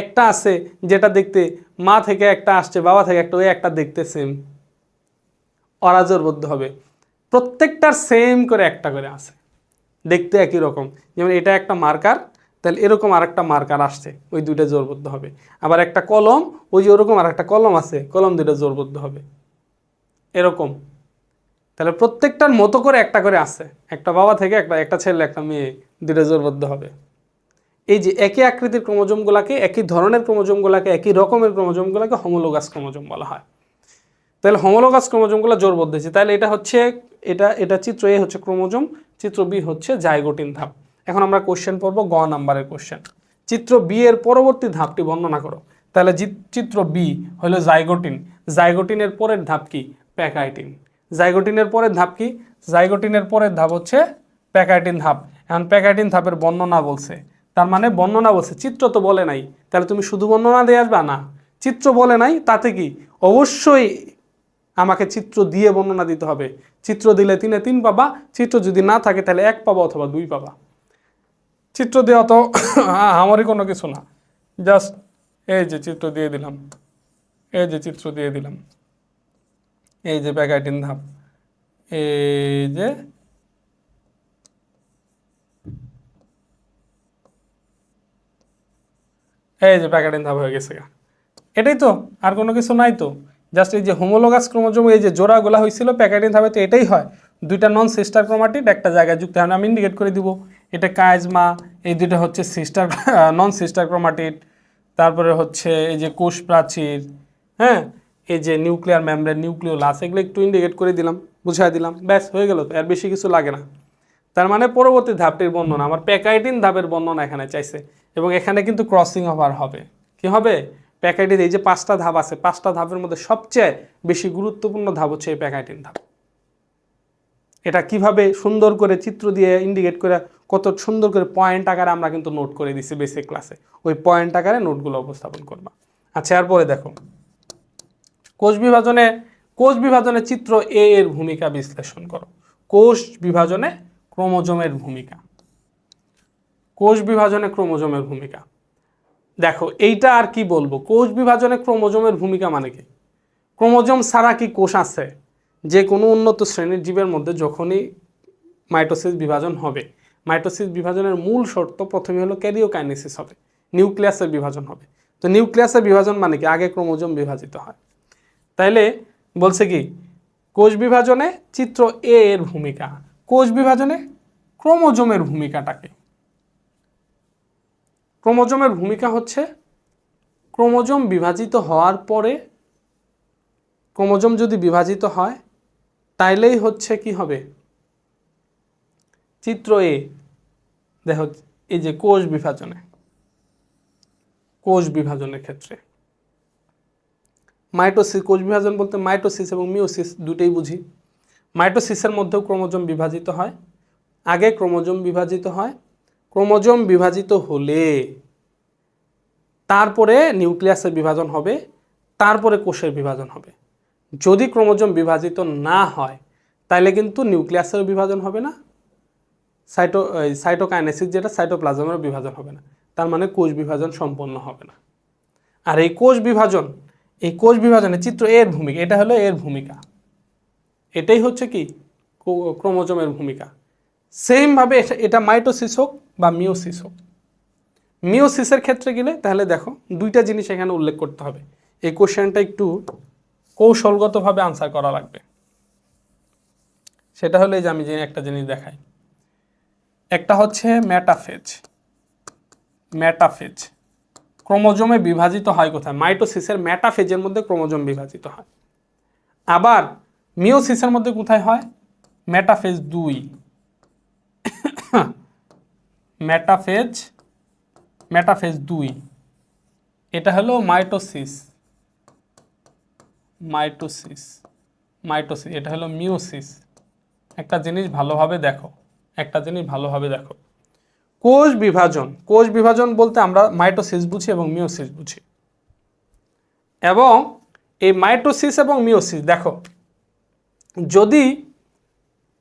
একটা আছে যেটা দেখতে, মা থেকে একটা আসছে, বাবা থেকে একটা, ওই একটা দেখতে সেম, ওরা জোড়বদ্ধ হবে। প্রত্যেকটার সেম করে একটা করে আছে, দেখতে একই রকম। যেমন এটা একটা মার্কার, তাহলে এরকম আর একটা মার্কার আসছে, ওই দুইটা জোড়বদ্ধ হবে। আবার একটা কলম, ওই যে ওরকম আর একটা কলম আছে, কলম দুইটা জোড়বদ্ধ হবে এরকম। তাহলে প্রত্যেকটার মতো করে একটা করে আছে, একটা বাবা থেকে একটা ছেলে একটা মেয়ে, দুইটা জোড়বদ্ধ হবে। এই যে একই আকৃতির ক্রোমোজোমগুলোকে, একই ধরনের ক্রোমোজোমগুলোকে, একই রকমের ক্রোমোজোমগুলোকে হোমোলোগাস ক্রোমোজোম বলা হয়। তাহলে হোমোলোগাস ক্রোমোজোমগুলো জোড়বদ্ধ হয়েছে। তাহলে এটা হচ্ছে এটা চিত্র এ হচ্ছে ক্রোমোজোম, চিত্র বি হচ্ছে জাইগোটিন ধাপ। এখন আমরা কোশ্চেন পড়ব, গ নাম্বারের কোশ্চেন। চিত্র বি এর পরবর্তী ধাপটি বর্ণনা করো। তাহলে চিত্র বি হলো জাইগোটিনের পরের ধাপ কি? প্যাকাইটিন। জাইগোটিনের পরের ধাপ কি? জাইগোটিনের পরের ধাপ হচ্ছে প্যাকাইটিন ধাপ। এখন প্যাকাইটিন ধাপের বর্ণনা বলছে, তার মানে বর্ণনা বলছে, চিত্র তো বলে নাই। তাহলে তুমি শুধু বর্ণনা দিয়ে আসবা না, চিত্র বলে নাই, তাতে কি অবশ্যই আমাকে চিত্র দিয়ে বর্ণনা দিতে হবে। চিত্র দিলে 3-এ 3 পাবা, চিত্র যদি না থাকে তাহলে 1 পাবা অথবা 2 পাবা। চিত্র দেওয়া তো আমারই কোনো কিছু না, জাস্ট এই যে চিত্র দিয়ে দিলাম, এই যে প্যাকাইটিন ধাপ, এই যে প্যাকাইটিন ধাপ হয়ে গেছে। এটাই তো, আর কোনো কিছু নাই তো। জাস্ট এই যে হোমোলোগাস ক্রোমোজোম, এই যে জোড়াগুলা হয়েছিল প্যাকাইটিন ধাপে, তো এটাই হয়। দুইটা নন সিস্টার ক্রোমাটিড একটা জায়গায় যুক্ত হয়। আমি ইন্ডিকেট করে দিব, এটা কাইজমা, এই দুটো হচ্ছে সিস্টার নন সিস্টার ক্রোমাটিড, তারপরে হচ্ছে এই যে কোষ প্রাচীর, হ্যাঁ, এই যে নিউক্লিয়ার মেমব্রেন, নিউক্লিওলাস, এগুলো একটু ইন্ডিকেট করে দিলাম, বুঝাই দিলাম, ব্যাস হয়ে গেল। তো এর বেশি কিছু লাগে না। তার মানে পরবর্তী ধাপটির বর্ণনা, আমার প্যাকাইটিন ধাপের বর্ণনা এখানে চাইছে, এবং এখানে কিন্তু ক্রসিং ওভার হবে। কি হবে? প্যাকাইটিন, এই যে 5টা ধাপ আছে, 5টা ধাপের মধ্যে সবচেয়ে বেশি গুরুত্বপূর্ণ ধাপ হচ্ছে এই প্যাকাইটিন ধাপ। এটা কিভাবে সুন্দর করে চিত্র দিয়ে ইন্ডিকেট করে, কত সুন্দর করে পয়েন্ট আকারে আমরা কিন্তু নোট করে দিছি বেসিক ক্লাসে, ওই পয়েন্ট আকারে নোটগুলো উপস্থাপন করবা। আচ্ছা, এরপরে দেখো কোষ বিভাজনে চিত্র এ এর ভূমিকা বিশ্লেষণ করো। কোষ বিভাজনে ক্রোমোজোমের ভূমিকা, কোষ বিভাজনে ক্রোমোজোমের ভূমিকা। দেখো এইটা আর কি বলবো, কোষ বিভাজনে ক্রোমোজোমের ভূমিকা মানে কি? ক্রোমোজোম ছাড়া কি কোষ আছে? যে কোনো উন্নত শ্রেণীর জীবের মধ্যে যখনই মাইটোসিস বিভাজন হবে, মাইটোসিস বিভাজনের মূল শর্ত প্রথমে হলো ক্যারিওকাইনেসিস হবে, নিউক্লিয়াসের বিভাজন হবে। তো নিউক্লিয়াসের বিভাজন মানে কি? আগে ক্রোমোজোম বিভাজিত হয়। তাইলে বলছে কি, কোষ বিভাজনে চিত্র এ এর ভূমিকা, কোষ বিভাজনে ক্রোমোজোমের ভূমিকাটাকে, ক্রোমোজোমের ভূমিকা হচ্ছে ক্রোমোজোম বিভাজিত হওয়ার পরে, ক্রোমোজোম যদি বিভাজিত হয় তাইলেই হচ্ছে কি হবে, চিত্র এ দেখো, এই যে কোষ বিভাজনের ক্ষেত্রে মাইটোসিস, কোষ বিভাজন বলতে মাইটোসিস এবং মিওসিস দুটোই বুঝি। মাইটোসিসের মধ্যেও ক্রোমোজোম বিভাজিত হয়, আগে ক্রোমোজোম বিভাজিত হয়, ক্রোমোজোম বিভাজিত হলে তারপরে নিউক্লিয়াসের বিভাজন হবে, তারপরে কোষের বিভাজন হবে। যদি ক্রোমোজোম বিভাজিত না হয় তাহলে কিন্তু নিউক্লিয়াসের বিভাজন হবে না, সাইটোকাইনেসিস যেটা সাইটোপ্লাজমের বিভাজন হবে না, তার মানে কোষ বিভাজন সম্পন্ন হবে না। আর এই কোষ বিভাজনে চিত্র এর ভূমিকা, এটা হলো এর ভূমিকা, এটাই হচ্ছে কি ক্রোমোজোমের ভূমিকা। সেমভাবে এটা মাইটোসিস হোক বা মিওসিস হোক। মিওসিসের ক্ষেত্রে গেলে তাহলে দেখো দুইটা জিনিস এখানে উল্লেখ করতে হবে, এই কোশ্চেনটা একটু কৌশলগতভাবে আনসার করা লাগবে। সেটা হলো এই যে আমি একটা জিনিস দেখাই, একটা হচ্ছে মেটাফেজ। ক্রোমোজোমে বিভাজিত হয় কোথায়? মাইটোসিসের মেটাফেজের মধ্যে ক্রোমোজোম বিভাজিত হয়। আবার মিওসিসের মধ্যে কোথায় হয়? মেটাফেজ 2। মেটাফেজ 2, এটা হলো মাইটোসিস, এটা হলো মিওসিস। একটা জিনিস ভালোভাবে দেখো, কোষ বিভাজন বলতে আমরা মাইটোসিস বুঝি এবং মিওসিস বুঝি। এবং এই মাইটোসিস এবং মিওসিস দেখো, যদি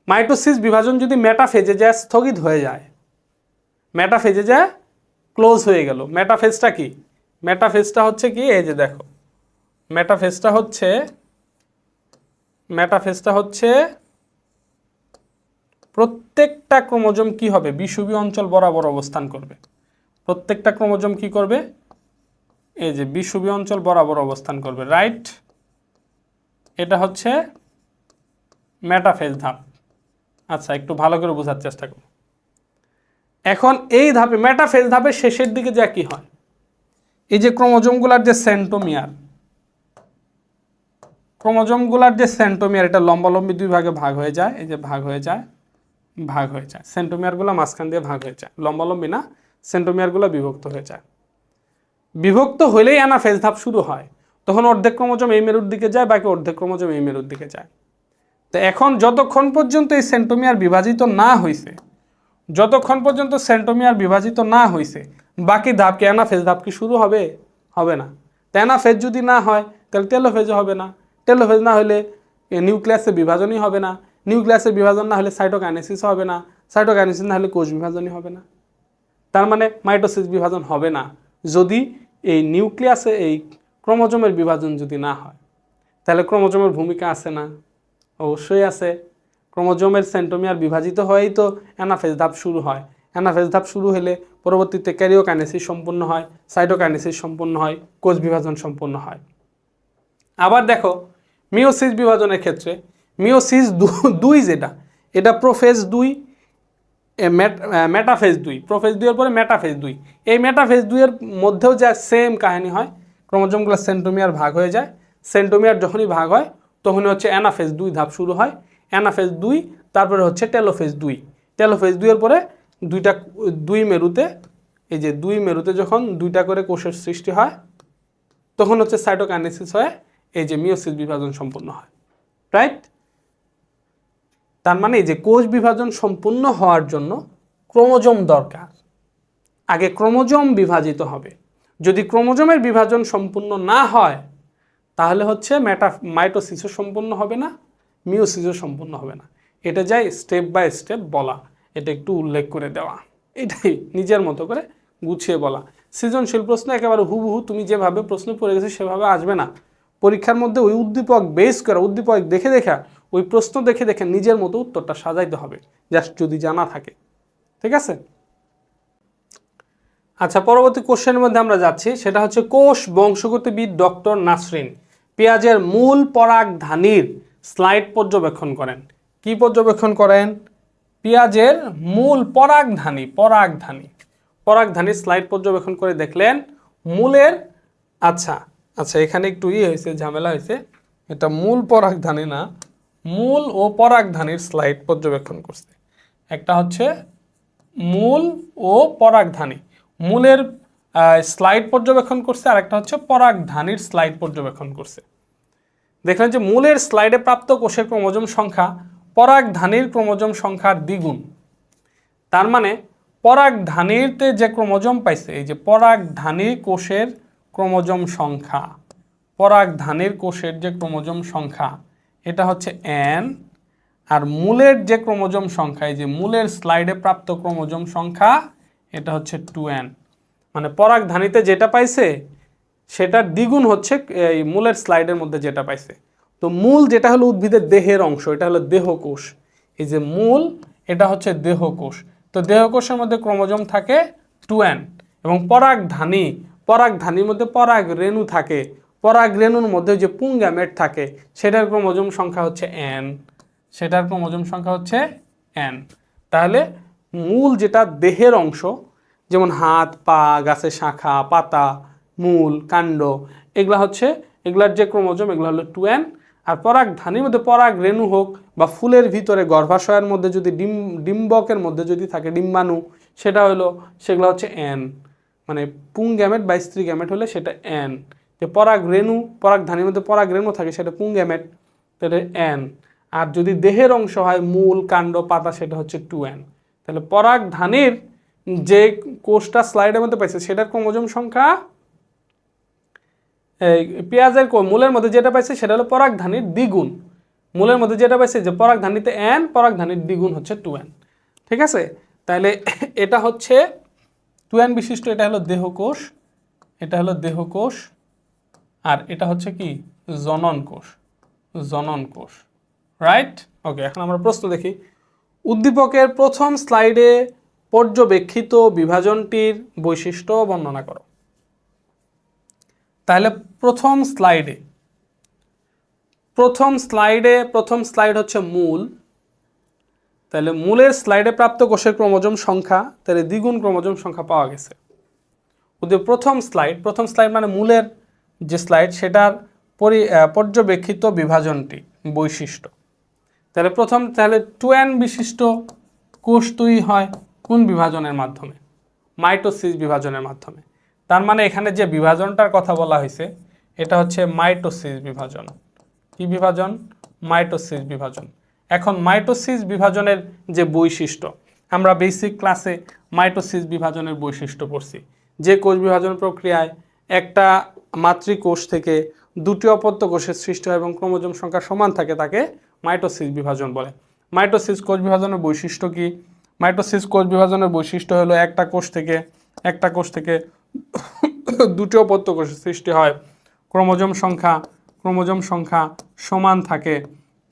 মাইটোসিস বিভাজন যদি মেটাফেজে যায়, স্থগিত হয়ে যায়, মেটাফেজে যায় ক্লোজ হয়ে গেল। মেটাফেজটা কি? মেটাফেজটা হচ্ছে কি, এই যে দেখো, মেটাফেজটা হচ্ছে প্রত্যেকটা ক্রোমোজোম কি হবে? বিষুবীয় অঞ্চল বরাবর অবস্থান করবে। প্রত্যেকটা ক্রোমোজোম কি করবে? এই যে বিষুবীয় অঞ্চল বরাবর অবস্থান করবে, রাইট? এটা হচ্ছে মেটাফেজ ধাপ। আচ্ছা, একটু ভালো করে বোঝার চেষ্টা করুন। এখন এই ধাপে, মেটাফেজ ধাপের শেষের দিকে যা কি হয়, এই যে ক্রোমোজোমগুলার যে সেন্টোমিয়ার, এটা লম্বালম্বি দুই ভাগে ভাগ হয়ে যায়, এই যে ভাগ হয়ে যায়, সেন্টোমিয়ারগুলো মাঝখান দিয়ে ভাগ হয়ে যায়, লম্বালম্বি না, সেন্টোমিয়ারগুলো বিভক্ত হয়ে যায়। বিভক্ত হলেই অ্যানাফেজ ধাপ শুরু হয়। তখন অর্ধেক ক্রোমোজোম এই মেরুর দিকে যায়, বাকি অর্ধেক ক্রোমোজোম এই মেরুর দিকে যায়। তো এখন যতক্ষণ পর্যন্ত এই সেন্টোমিয়ার বিভাজিত না হয়েছে, বাকি ধাপ কি অ্যানাফেজ ধাপ কি শুরু হবে? হবে না। অ্যানাফেজ যদি না হয় তাহলে টেলোফেজও হবে না, টেলোফেজ না হলে নিউক্লিয়াসের বিভাজনই হবে না, নিউক্লিয়াসের বিভাজন না হলে সাইটোকাইনেসিস হবে না, সাইটোকাইনেসিস না হলে কোষ বিভাজনই হবে না। তার মানে মাইটোসিস বিভাজন হবে না যদি এই নিউক্লিয়াসে এই ক্রোমোজোমের বিভাজন যদি না হয়। তাহলে ক্রোমোজোমের ভূমিকা আছে না? অবশ্যই আছে। ক্রোমোজোমের সেন্টোমিয়ার বিভাজিত হয়েই তো অ্যানাফেজ ধাপ শুরু হয়। অ্যানাফেজ ধাপ শুরু হলে পরবর্তীতে ক্যারিওকাইনেসিস সম্পন্ন হয়, সাইটোকাইনেসিস সম্পন্ন হয়, কোষ বিভাজন সম্পন্ন হয়। আবার দেখো মিওসিস বিভাজনের ক্ষেত্রে, মিওসিস 2 যেটা, এটা প্রোফেজ 2, মেটাফেজ 2, প্রোফেজ 2 এর পরে মেটাফেজ 2। এই মেটাফেজ 2 এর মধ্যেও যা সেম কাহিনী হয়, ক্রোমোজোমগুলো সেন্ট্রোমিয়ার ভাগ হয়ে যায়। সেন্ট্রোমিয়ার যখনই ভাগ হয় তখনই হচ্ছে অ্যানাফেজ 2 ধাপ শুরু হয়। অ্যানাফেজ 2, তারপরে হচ্ছে টেলোফেজ 2। টেলোফেজ 2 এর পরে দুই মেরুতে, এই যে 2 মেরুতে যখন 2টা করে কোষের সৃষ্টি হয় তখন হচ্ছে সাইটোকাইনেসিস হয়ে এই যে মিওসিস বিভাজন সম্পূর্ণ হয়। রাইট? তার মানে এই যে কোষ বিভাজন সম্পূর্ণ হওয়ার জন্য ক্রোমোজোম দরকার। আগে ক্রোমোজোম বিভাজিত হবে। যদি ক্রোমোজোমের বিভাজন সম্পূর্ণ না হয় তাহলে হচ্ছে মাইটোসিসও সম্পূর্ণ হবে না, মিওসিসও সম্পূর্ণ হবে না। এটা যাই স্টেপ বাই স্টেপ বলা, এটা একটু উল্লেখ করে দেওয়া, এটাই নিজের মতো করে গুছিয়ে বলা। সৃজনশীল প্রশ্ন একেবারে হুবহু তুমি যেভাবে প্রশ্ন পড়ে গেছে সেভাবে আসবে না। পরীক্ষার মধ্যে ওই উদ্দীপক বেস করা, উদ্দীপক দেখে দেখে, ওই প্রশ্ন দেখে দেখে নিজের মতো উত্তরটা সাজাইতে হবে, জাস্ট যদি জানা থাকে। ঠিক আছে? আচ্ছা, পরবর্তী কোশ্চেনের মধ্যে আমরা যাচ্ছি, সেটা হচ্ছে কোষ বংশগতিবিদ ডক্টর নাসরিন পেঁয়াজের মূল পরাগধানীর স্লাইড পর্যবেক্ষণ করেন। কি পর্যবেক্ষণ করেন? পেঁয়াজের মূল পরাগধানীর স্লাইড পর্যবেক্ষণ করে দেখলেন মূলের, আচ্ছা এখানে একটু হয়েছে, ঝামেলা হয়েছে, এটা মূল পরাগধানী না, মূল ও পরাগধানীর স্লাইড পর্যবেক্ষণ করছে। একটা হচ্ছে মূল ও পরাগধানী, মূলের স্লাইড পর্যবেক্ষণ করছে, আর একটা হচ্ছে পরাগধানীর স্লাইড পর্যবেক্ষণ করছে। দেখলেন যে মূলের স্লাইডে প্রাপ্ত কোষের ক্রোমোজোম সংখ্যা পরাগধানীর ক্রোমোজোম সংখ্যার দ্বিগুণ। তার মানে পরাগধানীতে যে ক্রোমোজোম পাইছে, এই যে পরাগধানীর কোষের ক্রোমোজোম সংখ্যা, পরাগধানীর কোষের যে ক্রোমোজোম সংখ্যা এটা হচ্ছে n, আর মূলের যে ক্রোমোজোম সংখ্যা, এই যে মূলের স্লাইডে প্রাপ্ত ক্রোমোজোম সংখ্যা এটা হচ্ছে 2n। মানে পরাগধানীতে যেটা পাইছে সেটার দ্বিগুণ হচ্ছে এই মূলের স্লাইডের মধ্যে যেটা পাইছে। তো মূল যেটা হলো উদ্ভিদের দেহের অংশ, এটা হলো দেহকোষ। এই যে মূল, এটা হচ্ছে দেহকোষ। তো দেহকোষের মধ্যে ক্রোমোজোম থাকে 2n, এবং পরাগধানীর মধ্যে পরাগ রেণু থাকে। পরাগ রেণুর মধ্যে যে পুংগ্যামেট থাকে সেটার ক্রোমোজোম সংখ্যা হচ্ছে n। তাহলে মূল যেটা দেহের অংশ, যেমন হাত, পা, গাছের শাখা, পাতা, মূল, কাণ্ড, এগুলার যে ক্রোমোজোম এগুলো হলো 2n। আর পরাগধানীর মধ্যে পরাগ রেণু হোক বা ফুলের ভিতরে গর্ভাশয়ের মধ্যে যদি ডিম্বকের মধ্যে যদি থাকে ডিম্বাণু, সেগুলো হচ্ছে n। মানে পুংগ্যামেট বা স্ত্রী গ্যামেট হলে সেটা n। যে পরাগধানীর মধ্যে পরাগ রেণু থাকে সেটা পুংগ্যামেট, তাহলে n। আর যদি দেহের অংশ হয় মূল, কাণ্ড, পাতা, সেটা হচ্ছে 2n। তাহলে পরাগধানীর যে কোষটা স্লাইডের মধ্যে পাইছে সেটার ক্রোমোজোম সংখ্যা, পেঁয়াজের মূলের মধ্যে যেটা পাইছে সেটা হলো পরাগধানীর দ্বিগুণ। মূলের মধ্যে যেটা পাইছে যে পরাগধানীতে n, পরাগধানীর দ্বিগুণ হচ্ছে 2n। ঠিক আছে? তাহলে এটা হচ্ছে 2n বিশিষ্ট, এটা হলো দেহকোষ, আর এটা হচ্ছে কি জনন কোষ। রাইট? ওকে, এখন আমরা প্রশ্ন দেখি। উদ্দীপকের প্রথম স্লাইডে পর্যবেক্ষিত বিভাজনটির বৈশিষ্ট্য বর্ণনা করো। তাহলে প্রথম স্লাইড হচ্ছে মূল। তাহলে মূলের স্লাইডে প্রাপ্ত কোষের ক্রোমোজোম সংখ্যা, তাহলে দ্বিগুণ ক্রোমোজোম সংখ্যা পাওয়া গেছে। প্রথম স্লাইড মানে মূলের যে স্লাইড সেটার পর্যবেক্ষিত বিভাজনটি বৈশিষ্ট্য। তাহলে 2n বিশিষ্ট কোষ তৈরি হয় কোন বিভাজনের মাধ্যমে? মাইটোসিস বিভাজনের মাধ্যমে। তার মানে এখানে যে বিভাজনটার কথা বলা হয়েছে এটা হচ্ছে মাইটোসিস বিভাজন। কি বিভাজন? মাইটোসিস বিভাজন। এখন মাইটোসিস বিভাজনের যে বৈশিষ্ট্য, আমরা বেসিক ক্লাসে মাইটোসিস বিভাজনের বৈশিষ্ট্য পড়ছি। যে কোষ বিভাজন প্রক্রিয়ায় একটা মাতৃকোষ থেকে দুটি অপত্য কোষের সৃষ্টি হয় এবং ক্রোমোজোম সংখ্যা সমান থাকে তাকে মাইটোসিস বিভাজন বলে। মাইটোসিস কোষ বিভাজনের বৈশিষ্ট্য কি? মাইটোসিস কোষ বিভাজনের বৈশিষ্ট্য হলো একটা কোষ থেকে দুটি অপত্য কোষের সৃষ্টি হয়, ক্রোমোজোম সংখ্যা সমান থাকে।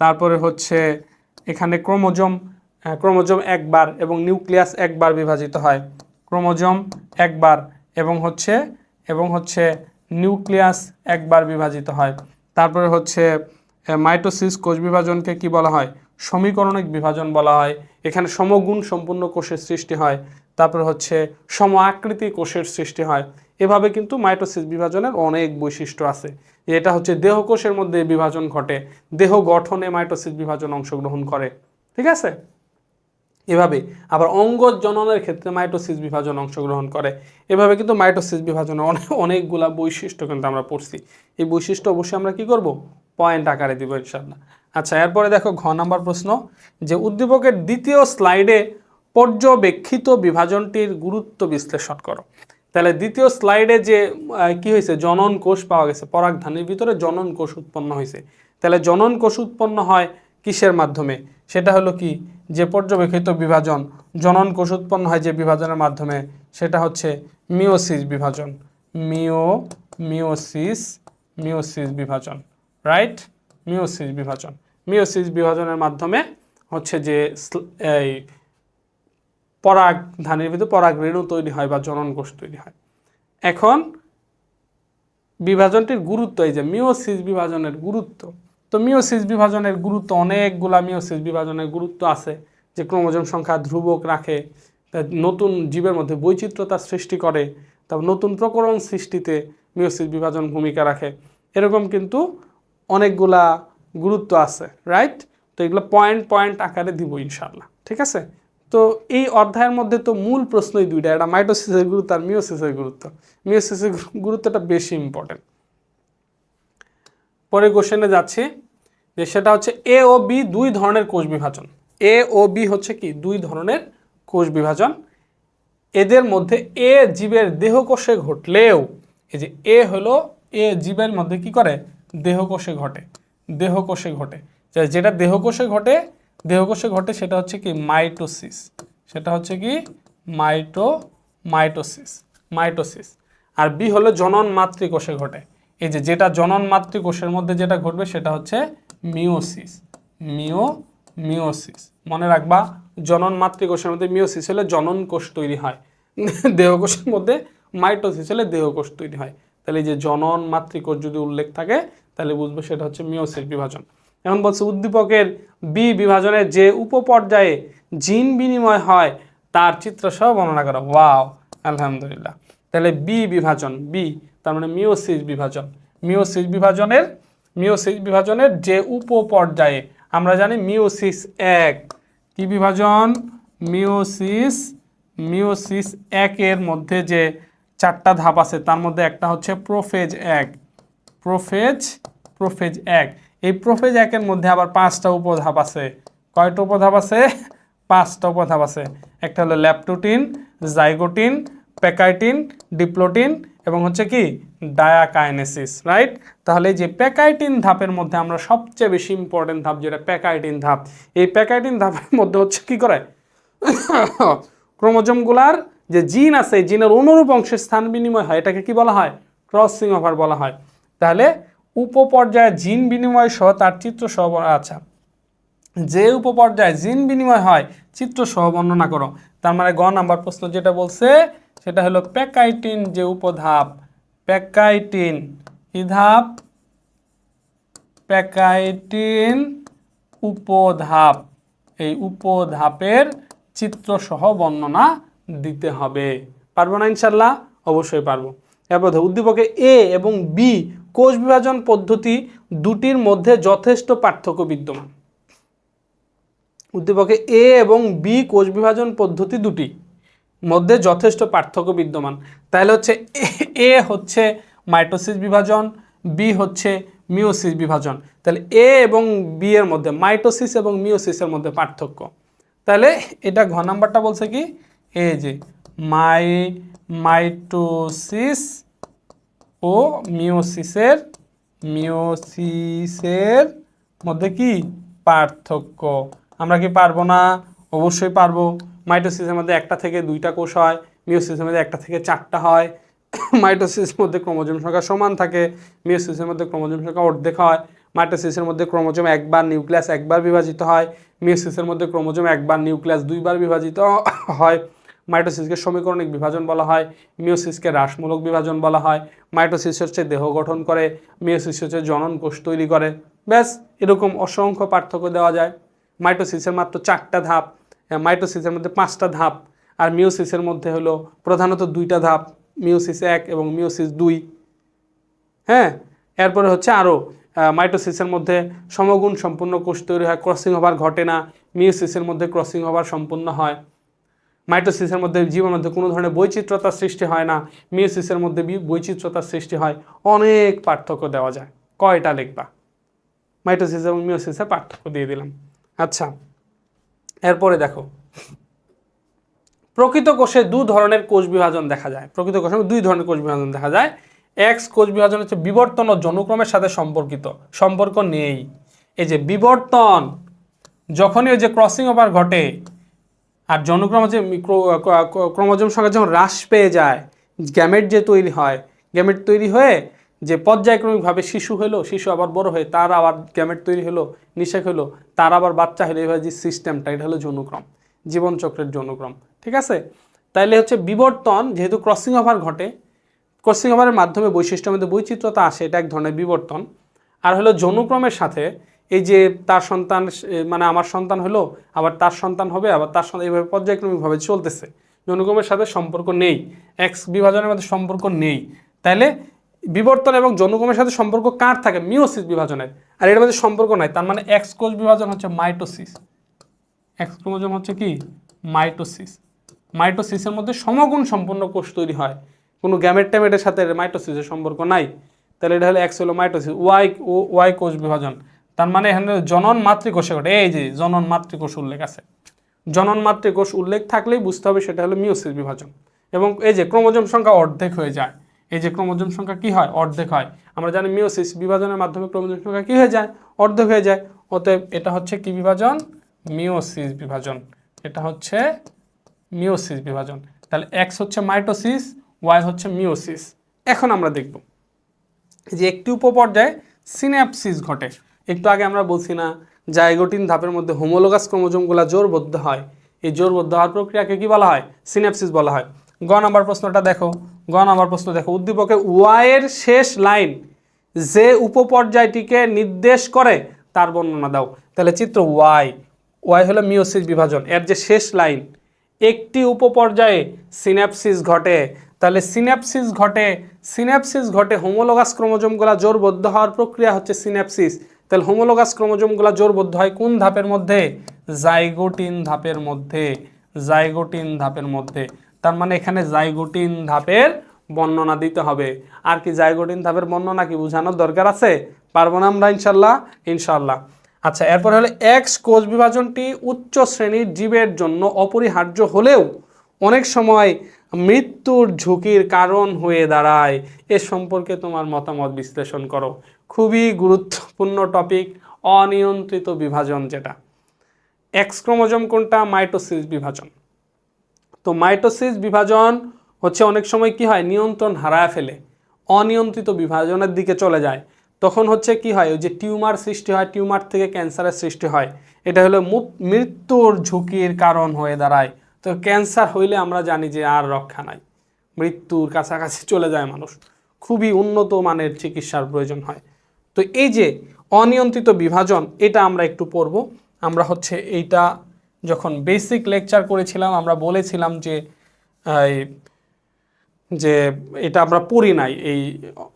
তারপরে হচ্ছে এখানে ক্রোমোজোম একবার এবং নিউক্লিয়াস একবার বিভাজিত হয়। ক্রোমোজোম একবার এবং হচ্ছে নিউক্লিয়াস একবার বিভাজিত হয়। তারপরে হচ্ছে মাইটোসিস কোষ বিভাজনকে কি বলা হয়? সমীকরণিক বিভাজন বলা হয়, এখানে সমগুণ সম্পূর্ণ কোষের সৃষ্টি হয়, তারপর হচ্ছে সম আকৃতি কোষের সৃষ্টি হয়। এভাবে কিন্তু মাইটোসিস বিভাজনের অনেক বৈশিষ্ট্য আছে। এটা হচ্ছে দেহকোষের মধ্যে বিভাজন ঘটে, দেহ গঠনে মাইটোসিস বিভাজন অংশগ্রহণ করে, ঠিক আছে। এভাবে আবার অঙ্গ জননের ক্ষেত্রে মাইটোসিস বিভাজন অংশগ্রহণ করে। এভাবে কিন্তু মাইটোসিস বিভাজনের অনেকগুলা বৈশিষ্ট্য কিন্তু আমরা পড়ছি। এই বৈশিষ্ট্য অবশ্যই আমরা কি করব, পয়েন্ট আকারে দিব ইনশাআল্লাহ। আচ্ছা, এরপরে দেখো ঘ নাম্বার প্রশ্ন, যে উদ্দীপকের দ্বিতীয় স্লাইডে পর্যবেক্ষিত বিভাজনটির গুরুত্ব বিশ্লেষণ করো। তাহলে দ্বিতীয় স্লাইডে যে কি হয়েছে, জনন কোষ পাওয়া গেছে, পরাগধানীর ভিতরে জনন কোষ উৎপন্ন হয়েছে। তাহলে জনন কোষ উৎপন্ন হয় কিসের মাধ্যমে, সেটা হলো কি, যে পর্যবেক্ষিত বিভাজন, জনন কোষ উৎপন্ন হয় যে বিভাজনের মাধ্যমে, সেটা হচ্ছে মিওসিস বিভাজন। মিওসিস বিভাজন, রাইট। মিওসিস বিভাজনের মাধ্যমে হচ্ছে যে এই পরাগধানীর ভিতরে পরাগ রেণু তৈরি হয় বা জনন কোষ তৈরি হয়। এখন বিভাজনটির গুরুত্ব, এই যে মিওসিস বিভাজনের গুরুত্ব, তো মিওসিস বিভাজনের গুরুত্ব অনেকগুলা মিওসিস বিভাজনের গুরুত্ব আছে, যে ক্রোমোজোম সংখ্যা ধ্রুবক রাখে, নতুন জীবের মধ্যে বৈচিত্র্যতা সৃষ্টি করে, তারপর নতুন প্রকরণ সৃষ্টিতে মিওসিস বিভাজন ভূমিকা রাখে। এরকম কিন্তু অনেকগুলা গুরুত্ব আছে, রাইট। তো এগুলো পয়েন্ট পয়েন্ট আকারে দিব ইনশাআল্লাহ, ঠিক আছে। তো এই অধ্যায়ের মধ্যে তো মূল প্রশ্নই দুইটা, এটা মাইটোসিসের গুরুত্ব আর মিওসিসের গুরুত্ব। মিওসিসের গুরুত্বটা বেশি ইম্পর্টেন্ট। পরে কোশ্চেনে যাচ্ছি, যে সেটা হচ্ছে এ ও বি দুই ধরনের কোষ বিভাজন। এ ও বি হচ্ছে কি, দুই ধরনের কোষ বিভাজন। এদের মধ্যে এ জীবের দেহকোষে ঘটলেও, এই যে এ হলো, এ জীবের মধ্যে কি করে, দেহকোষে ঘটে, যেটা দেহকোষে ঘটে সেটা হচ্ছে কি মাইটোসিস, মাইটোসিস। আর বি হলো জনন মাতৃকোষে ঘটে। এই যে যেটা জনন মাতৃকোষের মধ্যে যেটা ঘটবে সেটা হচ্ছে মিওসিস। মনে রাখবা, জনন মাতৃকোষের মধ্যে মিওসিস হলে জনন কোষ তৈরি হয়, দেহকোষের মধ্যে মাইটোসিস হলে দেহকোষ তৈরি হয়। তাহলে এই যে জনন মাতৃকোষ যদি উল্লেখ থাকে তাহলে বুঝবে সেটা হচ্ছে মিওসিস বিভাজন। এখন বলছে উদ্দীপকের বি বিভাজনের যে উপপর্যায়ে জিন বিনিময় হয় তার চিত্র সহ বর্ণনা করো। ওয়াও, আলহামদুলিল্লাহ। তাহলে বি বিভাজন, বি তার মানে মিওসিস বিভাজন। মিওসিস বিভাজনের যে উপপর্যায়ে, আমরা জানি মিওসিস এক, কি বিভাজন, মিওসিস একের মধ্যে যে চারটা ধাপ আছে তার মধ্যে একটা হচ্ছে প্রোফেজ এক। এই প্রোফেজ একের মধ্যে আবার পাঁচটা উপধাপ আছে। কয়টা উপধাপ আছে? পাঁচটা উপধাপ আছে। একটা হলো ল্যাপটোটিন, জাইগোটিন, প্যাকাইটিন, ডিপ্লোটিন এবং হচ্ছে কি ডায়াকাইনেসিস, রাইট। তাহলে যে প্যাকাইটিন ধাপের মধ্যে আমরা সবচেয়ে বেশি ইম্পর্টেন্ট ধাপ যেটা প্যাকাইটিন ধাপ, এই প্যাকাইটিন ধাপের মধ্যে হচ্ছে কি করে, ক্রোমোজোমগুলার যে জিন আছে এই জিনের অনুরূপ অংশের স্থান বিনিময় হয়, এটাকে কি বলা হয়, ক্রসিং ওভার বলা হয়। তাহলে উপপর্যায়ে জিন বিনিময় সহ তার চিত্র সহ, আচ্ছা, যে উপপর্যায়ে জিন বিনিময় হয় চিত্র সহ বর্ণনা করো। তার মানে গ নাম্বার প্রশ্ন যেটা বলছে সেটা হলো প্যাকাইটিন যে উপধাপ, প্যাকাইটিন কি ধাপ, প্যাকাইটিন উপধাপ, এই উপধাপের চিত্র সহ বর্ণনা দিতে হবে। পারবো না ইনশাল্লাহ? অবশ্যই পারবো। এরপর উদ্দীপকে এ এবং বি কোষ বিভাজন পদ্ধতি দুটির মধ্যে যথেষ্ট পার্থক্য বিদ্যমান। উদ্দীপকে এ এবং বি কোষ বিভাজন পদ্ধতি দুটি মধ্যে যথেষ্ট পার্থক্য বিদ্যমান। তাহলে হচ্ছে এ হচ্ছে মাইটোসিস বিভাজন, বি হচ্ছে মিওসিস বিভাজন। তাহলে এ এবং বি এর মধ্যে, মাইটোসিস এবং মিওসিসের মধ্যে পার্থক্য। তাহলে এটা ঘ নাম্বারটা বলছে কি, এই যে মাইটোসিস ও মিওসিসের মধ্যে কি পার্থক্য। আমরা কি পারবো না? অবশ্যই পারবো। মাইটোসিসের মধ্যে একটা থেকে দুইটা কোষ হয়, মিওসিসের মধ্যে একটা থেকে চারটা হয়। মাইটোসিসের মধ্যে ক্রোমোজোম সংখ্যা সমান থাকে, মিওসিসের মধ্যে ক্রোমোজোম সংখ্যা অর্ধেক হয়। মাইটোসিসের মধ্যে ক্রোমোজোম একবার, নিউক্লিয়াস একবার বিভাজিত হয়। মিওসিসের মধ্যে ক্রোমোজোম একবার, নিউক্লিয়াস দুইবার বিভাজিত হয়। মাইটোসিসকে সমীকরণিক বিভাজন বলা হয়, মিওসিসকে হ্রাসমূলক বিভাজন বলা হয়। মাইটোসিস হচ্ছে দেহ গঠন করে, মিওসিস হচ্ছে জনন কোষ তৈরি করে। ব্যাস, এরকম অসংখ্য পার্থক্য দেওয়া যায়। মাইটোসিসের মাত্র 4টা ধাপ, মাইটোসিসের মধ্যে 5টা ধাপ, আর মিওসিসের মধ্যে হলো প্রধানত 2টা ধাপ, মিওসিস 1 এবং মিওসিস 2। হ্যাঁ, এরপরে হচ্ছে আরও মাইটোসিসের মধ্যে সমগুণ সম্পূর্ণ কোষ তৈরি হয়, ক্রসিং ওভার ঘটে না। মিওসিসের মধ্যে ক্রসিং ওভার সম্পূর্ণ হয়। মাইটোসিসের মধ্যে জীবের মধ্যে কোনো ধরনের বৈচিত্র্যতার সৃষ্টি হয় না, মিওসিসের মধ্যে বৈচিত্র্যতার সৃষ্টি হয়। অনেক পার্থক্য দেওয়া যায়, কয়টা লিখবা? মাইটোসিস এবং মিওসিসের পার্থক্য দিয়ে দিলাম। আচ্ছা, এরপরে দেখো, প্রকৃত কোষে 2 ধরনের কোষ বিভাজন দেখা যায়। প্রকৃত কোষে 2 ধরনের কোষ বিভাজন দেখা যায়। এক্স কোষ বিভাজন হচ্ছে বিবর্তন ও জনুক্রমের সাথে সম্পর্ক নেই। এই যে বিবর্তন, যখনই ওই যে ক্রসিং ওভার ঘটে আর জনুক্রম যে ক্রোমোজোম সংখ্যা যখন হ্রাস পেয়ে যায়, গ্যামেট যে তৈরি হয়, গ্যামেট তৈরি হয়ে যে পর্যায়ক্রমিকভাবে শিশু হলো, শিশু আবার বড় হয়ে তার আবার গ্যামেট তৈরি হলো, নিষেক হলো, তার আবার বাচ্চা হলো, এইভাবে যে সিস্টেমটা, এটা হলো জনুক্রম, জীবনচক্রের জনুক্রম। ঠিক আছে? তাইলে হচ্ছে বিবর্তন, যেহেতু ক্রসিং ওভার ঘটে, ক্রসিং ওভারের মাধ্যমে বৈশিষ্ট্যের মধ্যে বৈচিত্র্যতা আসে, এটা এক ধরনের বিবর্তন। আর হলো জনুক্রমের সাথে এই যে তার সন্তান, মানে আমার সন্তান হলো, আবার তার সন্তান হবে, আবার তার সন্তান, এইভাবে পর্যায়ক্রমিকভাবে চলতেছে। জনুক্রমের সাথে সম্পর্ক নেই, এক্স বিভাজনের মধ্যে সম্পর্ক নেই। তাইলে বিবর্তন এবং জনুক্রমের সাথে সম্পর্ক কার থাকে? মিওসিস বিভাজনের। আর এর মধ্যে সম্পর্ক নাই, তার মানে এক্স কোষ বিভাজন হচ্ছে মাইটোসিস। এক্স ক্রোমোজোম হচ্ছে কি? মাইটোসিস। মাইটোসিসের মধ্যে সমগুণ সম্পূর্ণ কোষ তৈরি হয়, কোনো গ্যামেট ট্যামেটের সাথে মাইটোসিসের সম্পর্ক নাই। তাহলে এটা হলো এক্স হলো মাইটোসিস। ওয়াই কোষ বিভাজন, তার মানে এখানে জনন মাতৃকোষে ঘটে। এই যে জনন মাতৃকোষ উল্লেখ আছে, জনন মাতৃকোষ উল্লেখ থাকলেই বুঝতে হবে সেটা হলো মিওসিস বিভাজন। এবং এই যে ক্রোমোজোম সংখ্যা অর্ধেক হয়ে যায়, এই যে ক্রোমোজোম সংখ্যা কি হয়? অর্ধেক হয়। আমরা জানি মিওসিস বিভাজনের মাধ্যমে ক্রোমোজোম সংখ্যা কি হয়ে যায়? অর্ধেক হয়ে যায়। অতএব এটা হচ্ছে কি বিভাজন? মিওসিস বিভাজন। এটা হচ্ছে মিওসিস বিভাজন। তাহলে এক্স হচ্ছে মাইটোসিস, ওয়াই হচ্ছে মিওসিস। এখন আমরা দেখব যে একটি উপপর্যায়ে সিন্যাপসিস ঘটে। একটু আগে আমরা বলছি না, জাইগোটিন ধাপের মধ্যে হোমোলোগাস ক্রোমোজোমগুলো জোড়বদ্ধ হয়, এই জোড়বদ্ধ হওয়ার প্রক্রিয়াকে কি বলা হয়? সিন্যাপসিস বলা হয়। গ নাম্বার প্রশ্নটা দেখো, গ নাম্বার প্রশ্ন দেখো, উদ্দীপকে ওয়াইয়ের শেষ লাইন যে উপপর্যায়টিকে নির্দেশ করে তার বর্ণনা দাও। তাহলে চিত্র ওয়াই, ওয়াই হলো মিওসিস বিভাজন, এর যে শেষ লাইন, একটি উপপর্যায়ে সিন্যাপসিস ঘটে। তাহলে সিন্যাপসিস ঘটে হোমোলোগাস ক্রোমোজোমগুলো জোড়বদ্ধ হওয়ার প্রক্রিয়া হচ্ছে সিন্যাপসিস। তাহলে হোমোলোগাস ক্রোমোজোমগুলো জোড়বদ্ধ হয় কোন ধাপের মধ্যে? জাইগোটিন ধাপের মধ্যে। জাইগোটিন ধাপের মধ্যে, তার মানে এখানে জাইগোটিন ধাপের বর্ণনা দিতে হবে। আর কি জাইগোটিন ধাপের বর্ণনা কি বোঝানোর দরকার আছে? পারবো না আমরা ইনশাল্লাহ। আচ্ছা, এরপর হলো এক্স কোষ বিভাজনটি উচ্চ শ্রেণীর জীবের জন্য অপরিহার্য হলেও অনেক সময় মৃত্যুর ঝুঁকির কারণ হয়ে দাঁড়ায়। এ সম্পর্কে তোমার মতামত বিশ্লেষণ করো। খুবই গুরুত্বপূর্ণ টপিক, অনিয়ন্ত্রিত বিভাজন। যেটা এক্স ক্রোমোজোম কোনটা? মাইটোসিস বিভাজন। তো মাইটোসিস বিভাজন হচ্ছে অনেক সময় কি হয়? নিয়ন্ত্রণ হারায় ফেলে, অনিয়ন্ত্রিত বিভাজনের দিকে চলে যায়। তখন হচ্ছে কি হয়? ওই যে টিউমার সৃষ্টি হয়, টিউমার থেকে ক্যান্সারের সৃষ্টি হয়। এটা হলো মৃত্যুর ঝুঁকির কারণ হয়ে দাঁড়ায়। তো ক্যান্সার হইলে আমরা জানি যে আর রক্ষা নাই, মৃত্যুর কাছাকাছি চলে যায় মানুষ, খুবই উন্নত মানের চিকিৎসার প্রয়োজন হয়। তো এই যে অনিয়ন্ত্রিত বিভাজন, এটা আমরা একটু পড়ব। আমরা হচ্ছে এইটা যখন বেসিক লেকচার করেছিলাম আমরা বলেছিলাম যে এটা আমরা পড়ি নাই, এই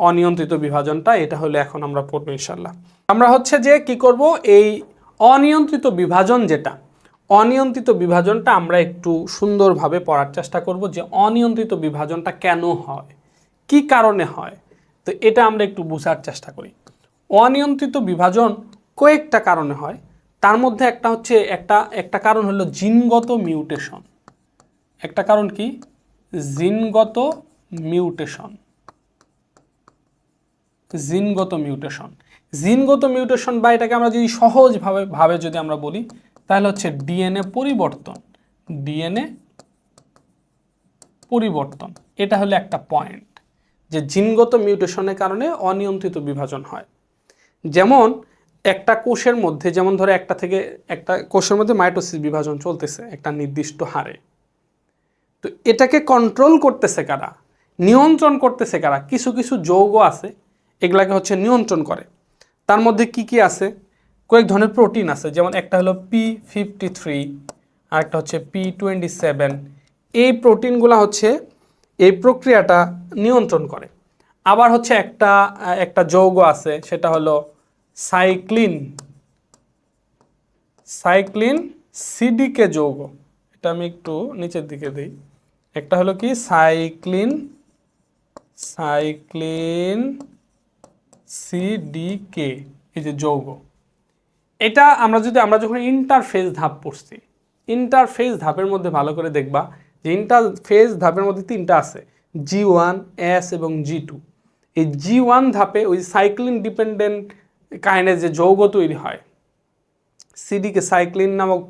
অনিয়ন্ত্রিত বিভাজনটা। এটা হলে এখন আমরা পড়বো ইনশাল্লাহ। আমরা হচ্ছে যে কি করব, এই অনিয়ন্ত্রিত বিভাজন, যেটা অনিয়ন্ত্রিত বিভাজনটা আমরা একটু সুন্দরভাবে পড়ার চেষ্টা করব, যে অনিয়ন্ত্রিত বিভাজনটা কেন হয়, কি কারণে হয়। তো এটা আমরা একটু বোঝার চেষ্টা করি। অনিয়ন্ত্রিত বিভাজন কয়েকটা কারণে হয়, তার মধ্যে একটা হচ্ছে একটা কারণ হলো জিনগত মিউটেশন। একটা কারণ কি? জিনগত মিউটেশন। জিনগত মিউটেশন বা এটাকে আমরা যদি সহজভাবে যদি আমরা বলি, তাহলে হচ্ছে ডিএনএ পরিবর্তন। এটা হলো একটা পয়েন্ট, যে জিনগত মিউটেশনের কারণে অনিয়ন্ত্রিত বিভাজন হয়। যেমন একটা কোষের মধ্যে, যেমন ধরে একটা কোষের মধ্যে মাইটোসিস বিভাজন চলতেছে একটা নির্দিষ্ট হারে। তো এটাকে কন্ট্রোল করতেছে কারা? নিয়ন্ত্রণ করতেছে কারা? কিছু যৌগ আছে, এগুলাকে হচ্ছে নিয়ন্ত্রণ করে। তার মধ্যে কি আছে? কয়েক ধরনের প্রোটিন আছে, যেমন একটা হলো P53 আর একটা হচ্ছে P27। এই প্রোটিনগুলো হচ্ছে এই প্রক্রিয়াটা নিয়ন্ত্রণ করে। আবার হচ্ছে একটা যৌগ আছে, সেটা হলো সাইক্লিন সিডিকে যৌগ। এটা আমি একটু নিচের দিকে দিই। একটা হলো কি সাইক্লিন সিডিকে, এই যে যৌগ। এটা আমরা যখন ইন্টারফেজ ধাপ পড়ছি, ইন্টারফেজ ধাপের মধ্যে ভালো করে দেখবা যে ইন্টারফেজ ধাপের মধ্যে তিনটা আছে, G1, S এবং G2। এই G1 ধাপে ওই সাইক্লিন ডিপেন্ডেন্ট কাইনেজ যে যৌগ তৈরি হয়, সিডিকে সাইক্লিন নামক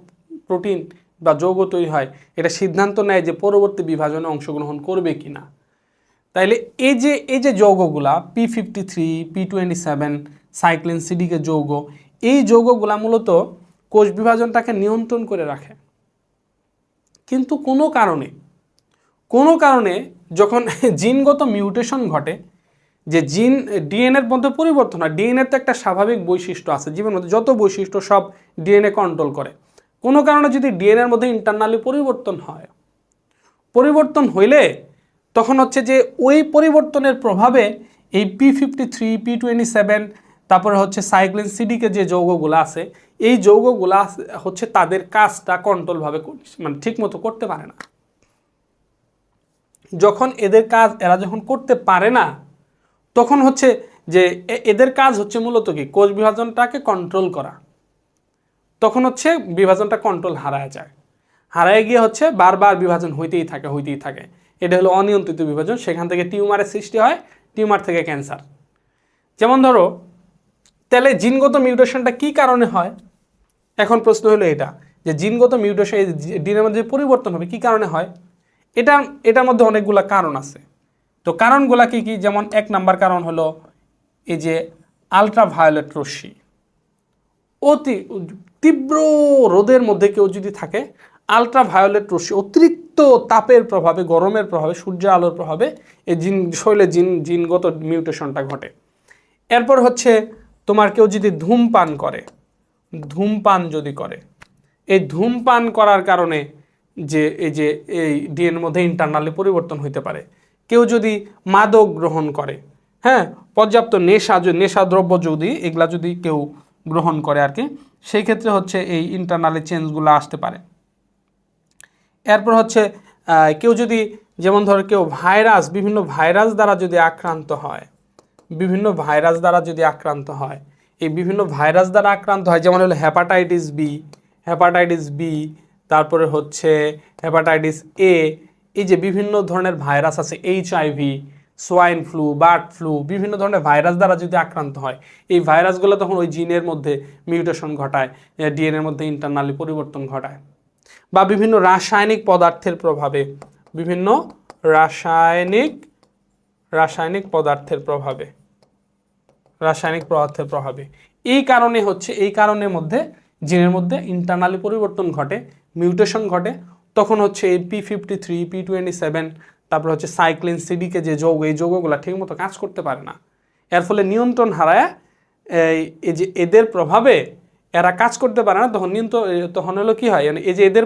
প্রোটিন বা যৌগ তৈরি হয়, এটা সিদ্ধান্ত নেয় যে পরবর্তী বিভাজনে অংশগ্রহণ করবে কিনা। তাইলে এই যে যৌগগুলা P53, P27, সাইক্লিন সিডিকে যৌগ, এই যৌগগুলা মূলত কোষ বিভাজনটাকে নিয়ন্ত্রণ করে রাখে। কিন্তু কোনো কারণে যখন জিনগত মিউটেশন ঘটে, যে ডিএনএর মধ্যে পরিবর্তন হয়, ডিএনএর তো একটা স্বাভাবিক বৈশিষ্ট্য আছে, জীবের মধ্যে যত বৈশিষ্ট্য সব ডিএনএ কন্ট্রোল করে। কোনো কারণে যদি ডিএনএর মধ্যে ইন্টারনালি পরিবর্তন হইলে তখন হচ্ছে যে ওই পরিবর্তনের প্রভাবে এই P53, P27, তারপরে হচ্ছে সাইক্লিন সিডিকে যে যৌগগুলো আছে, এই যৌগগুলা হচ্ছে তাদের কাজটা কন্ট্রোলভাবে মানে ঠিকমতো করতে পারে না। যখন এরা যখন করতে পারে না, তখন হচ্ছে যে এদের কাজ হচ্ছে মূলত কি কোষ বিভাজনটাকে কন্ট্রোল করা। তখন হচ্ছে বিভাজনটা কন্ট্রোল হারায় গিয়ে হচ্ছে বারবার বিভাজন হইতেই থাকে। এটা হলো অনিয়ন্ত্রিত বিভাজন। সেখান থেকে টিউমারের সৃষ্টি হয়, টিউমার থেকে ক্যান্সার। যেমন ধরো, তাহলে জিনগত মিউটেশনটা কি কারণে হয়? এখন প্রশ্ন হলো এটা যে জিনগত মিউটেশন ডিএনএর মধ্যে পরিবর্তন হবে কি কারণে হয়? এটার মধ্যে অনেকগুলো কারণ আছে। তো কারণগুলা কি? যেমন 1 নাম্বার কারণ হলো এই যে আলট্রাভায়োলেট রশ্মি। অতি তীব্র রোদের মধ্যে কেউ যদি থাকে, আলট্রাভায়োলেট রশ্মি অতিরিক্ত তাপের প্রভাবে, গরমের প্রভাবে, সূর্যের আলোর প্রভাবে এই শরীরে জিনগত মিউটেশনটা ঘটে। এরপর হচ্ছে তোমার কেউ যদি ধূমপান করে, এই ধূমপান করার কারণে যে এই ডিএনএর মধ্যে ইন্টারনালি পরিবর্তন হতে পারে। কেউ যদি মাদক গ্রহণ করে, হ্যাঁ, পর্যাপ্ত নেশাদ্রব্য এগুলা যদি কেউ গ্রহণ করে আর কি, সেই ক্ষেত্রে হচ্ছে এই ইন্টারনালি চেঞ্জগুলো আসতে পারে। এরপর হচ্ছে কেউ যদি, যেমন ধরো কেউ বিভিন্ন ভাইরাস দ্বারা যদি আক্রান্ত হয়, এই বিভিন্ন ভাইরাস দ্বারা আক্রান্ত হয়, যেমন হলো হেপাটাইটিস বি, তারপরে হচ্ছে হেপাটাইটিস এ, এই যে বিভিন্ন ধরনের ভাইরাস আছে, HIV, swine flu, bird flu, বিভিন্ন ধরনের ভাইরাস দ্বারা যদি আক্রান্ত হয়, এই ভাইরাসগুলো তখন ওই জিনের মধ্যে মিউটেশন ঘটায়, ডিএনএর মধ্যে ইন্টারনালি পরিবর্তন ঘটায়। বা বিভিন্ন রাসায়নিক পদার্থের প্রভাবে, রাসায়নিক পদার্থের প্রভাবে এই কারণের মধ্যে জিনের মধ্যে ইন্টারনালি পরিবর্তন ঘটে, মিউটেশন ঘটে। তখন হচ্ছে এই P53, P27, তারপর হচ্ছে সাইক্লিন সিডিকে যে যৌগ, এই যৌগগুলো ঠিকমতো কাজ করতে পারে না। এর ফলে নিয়ন্ত্রণ হারায়, এই যে এদের প্রভাবে এরা কাজ করতে পারে না, তখন হলো কি হয়, এই যে এদের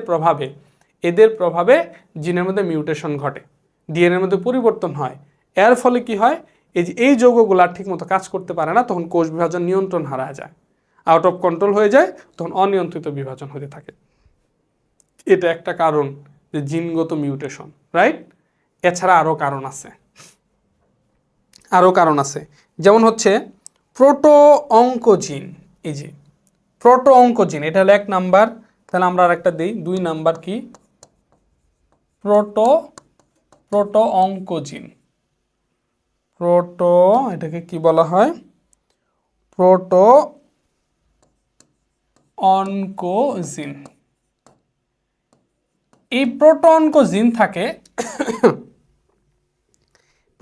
প্রভাবে জিনের মধ্যে মিউটেশন ঘটে, ডিএনএর মধ্যে পরিবর্তন হয়। এর ফলে কি হয়, এই যৌগগুলো ঠিকমতো কাজ করতে পারে না, তখন কোষ বিভাজন নিয়ন্ত্রণ হারায় যায়, আউট অফ কন্ট্রোল হয়ে যায়, তখন অনিয়ন্ত্রিত বিভাজন হতে থাকে। এটা একটা কারণ, যে জিনগত মিউটেশন, রাইট? এছাড়া আরও কারণ আছে, যেমন হচ্ছে প্রোটো অঙ্কোজিন। এই যে প্রোটো অঙ্কোজিন, এটা হলো 1 নাম্বার। তাহলে আমরা আর একটা দিই, 2 নাম্বার কি? Proto oncogene. এটাকে কি বলা হয়? Proto oncogene. এই প্রোটো অনকোজিন থাকে।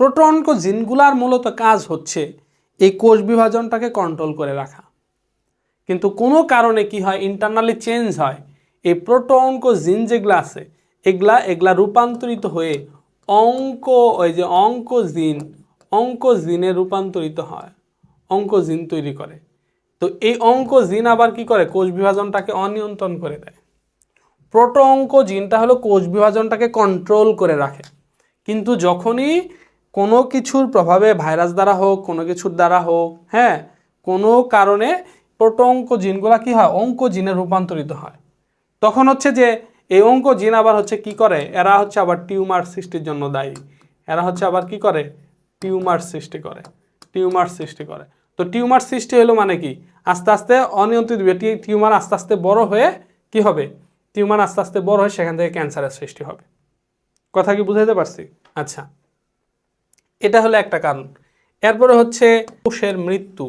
প্রোটো অনকোজিনগুলার মূলত কাজ হচ্ছে এই কোষ বিভাজনটাকে কন্ট্রোল করে রাখা। কিন্তু কোনো কারণে কি হয়, ইন্টারনালি চেঞ্জ হয়, এই প্রোটো অনকোজিন যেগুলো আছে, এগুলা রূপান্তরিত হয়ে অঙ্কোজিনে রূপান্তরিত হয়, অঙ্কোজিন তৈরি করে। তো এই অঙ্কোজিন আবার কি করে, কোষ বিভাজনটাকে অনিয়ন্ত্রণ করে দেয়। প্রোটো অঙ্কোজিনটা হলো কোষ বিভাজনটাকে কন্ট্রোল করে রাখে, কিন্তু যখনই কোনো কিছুর প্রভাবে, ভাইরাস দ্বারা হোক, কোনো কিছুর দ্বারা হোক, হ্যাঁ, কোনো কারণে প্রোটো অঙ্কোজিনগুলো কি হয়, অঙ্কোজিনে রূপান্তরিত হয়, তখন হচ্ছে যে এই অঙ্কোজিন আবার হচ্ছে কি করে, এরা হচ্ছে আবার টিউমার সৃষ্টির জন্য দায়ী। এরা হচ্ছে আবার কি করে, টিউমার সৃষ্টি করে, টিউমার সৃষ্টি করে। তো টিউমার সৃষ্টি হলো মানে কি, আস্তে আস্তে অনিয়ন্ত্রিত টিউমার আস্তে আস্তে বড় হয়ে কি হবে, টিউমার আস্তে আস্তে বড় হয়ে সেখান থেকে ক্যান্সারের সৃষ্টি হবে। কথা কি বুঝাইতে পারছি? আচ্ছা, এটা হলো একটা কারণ। এরপরে হচ্ছে কোষের মৃত্যু,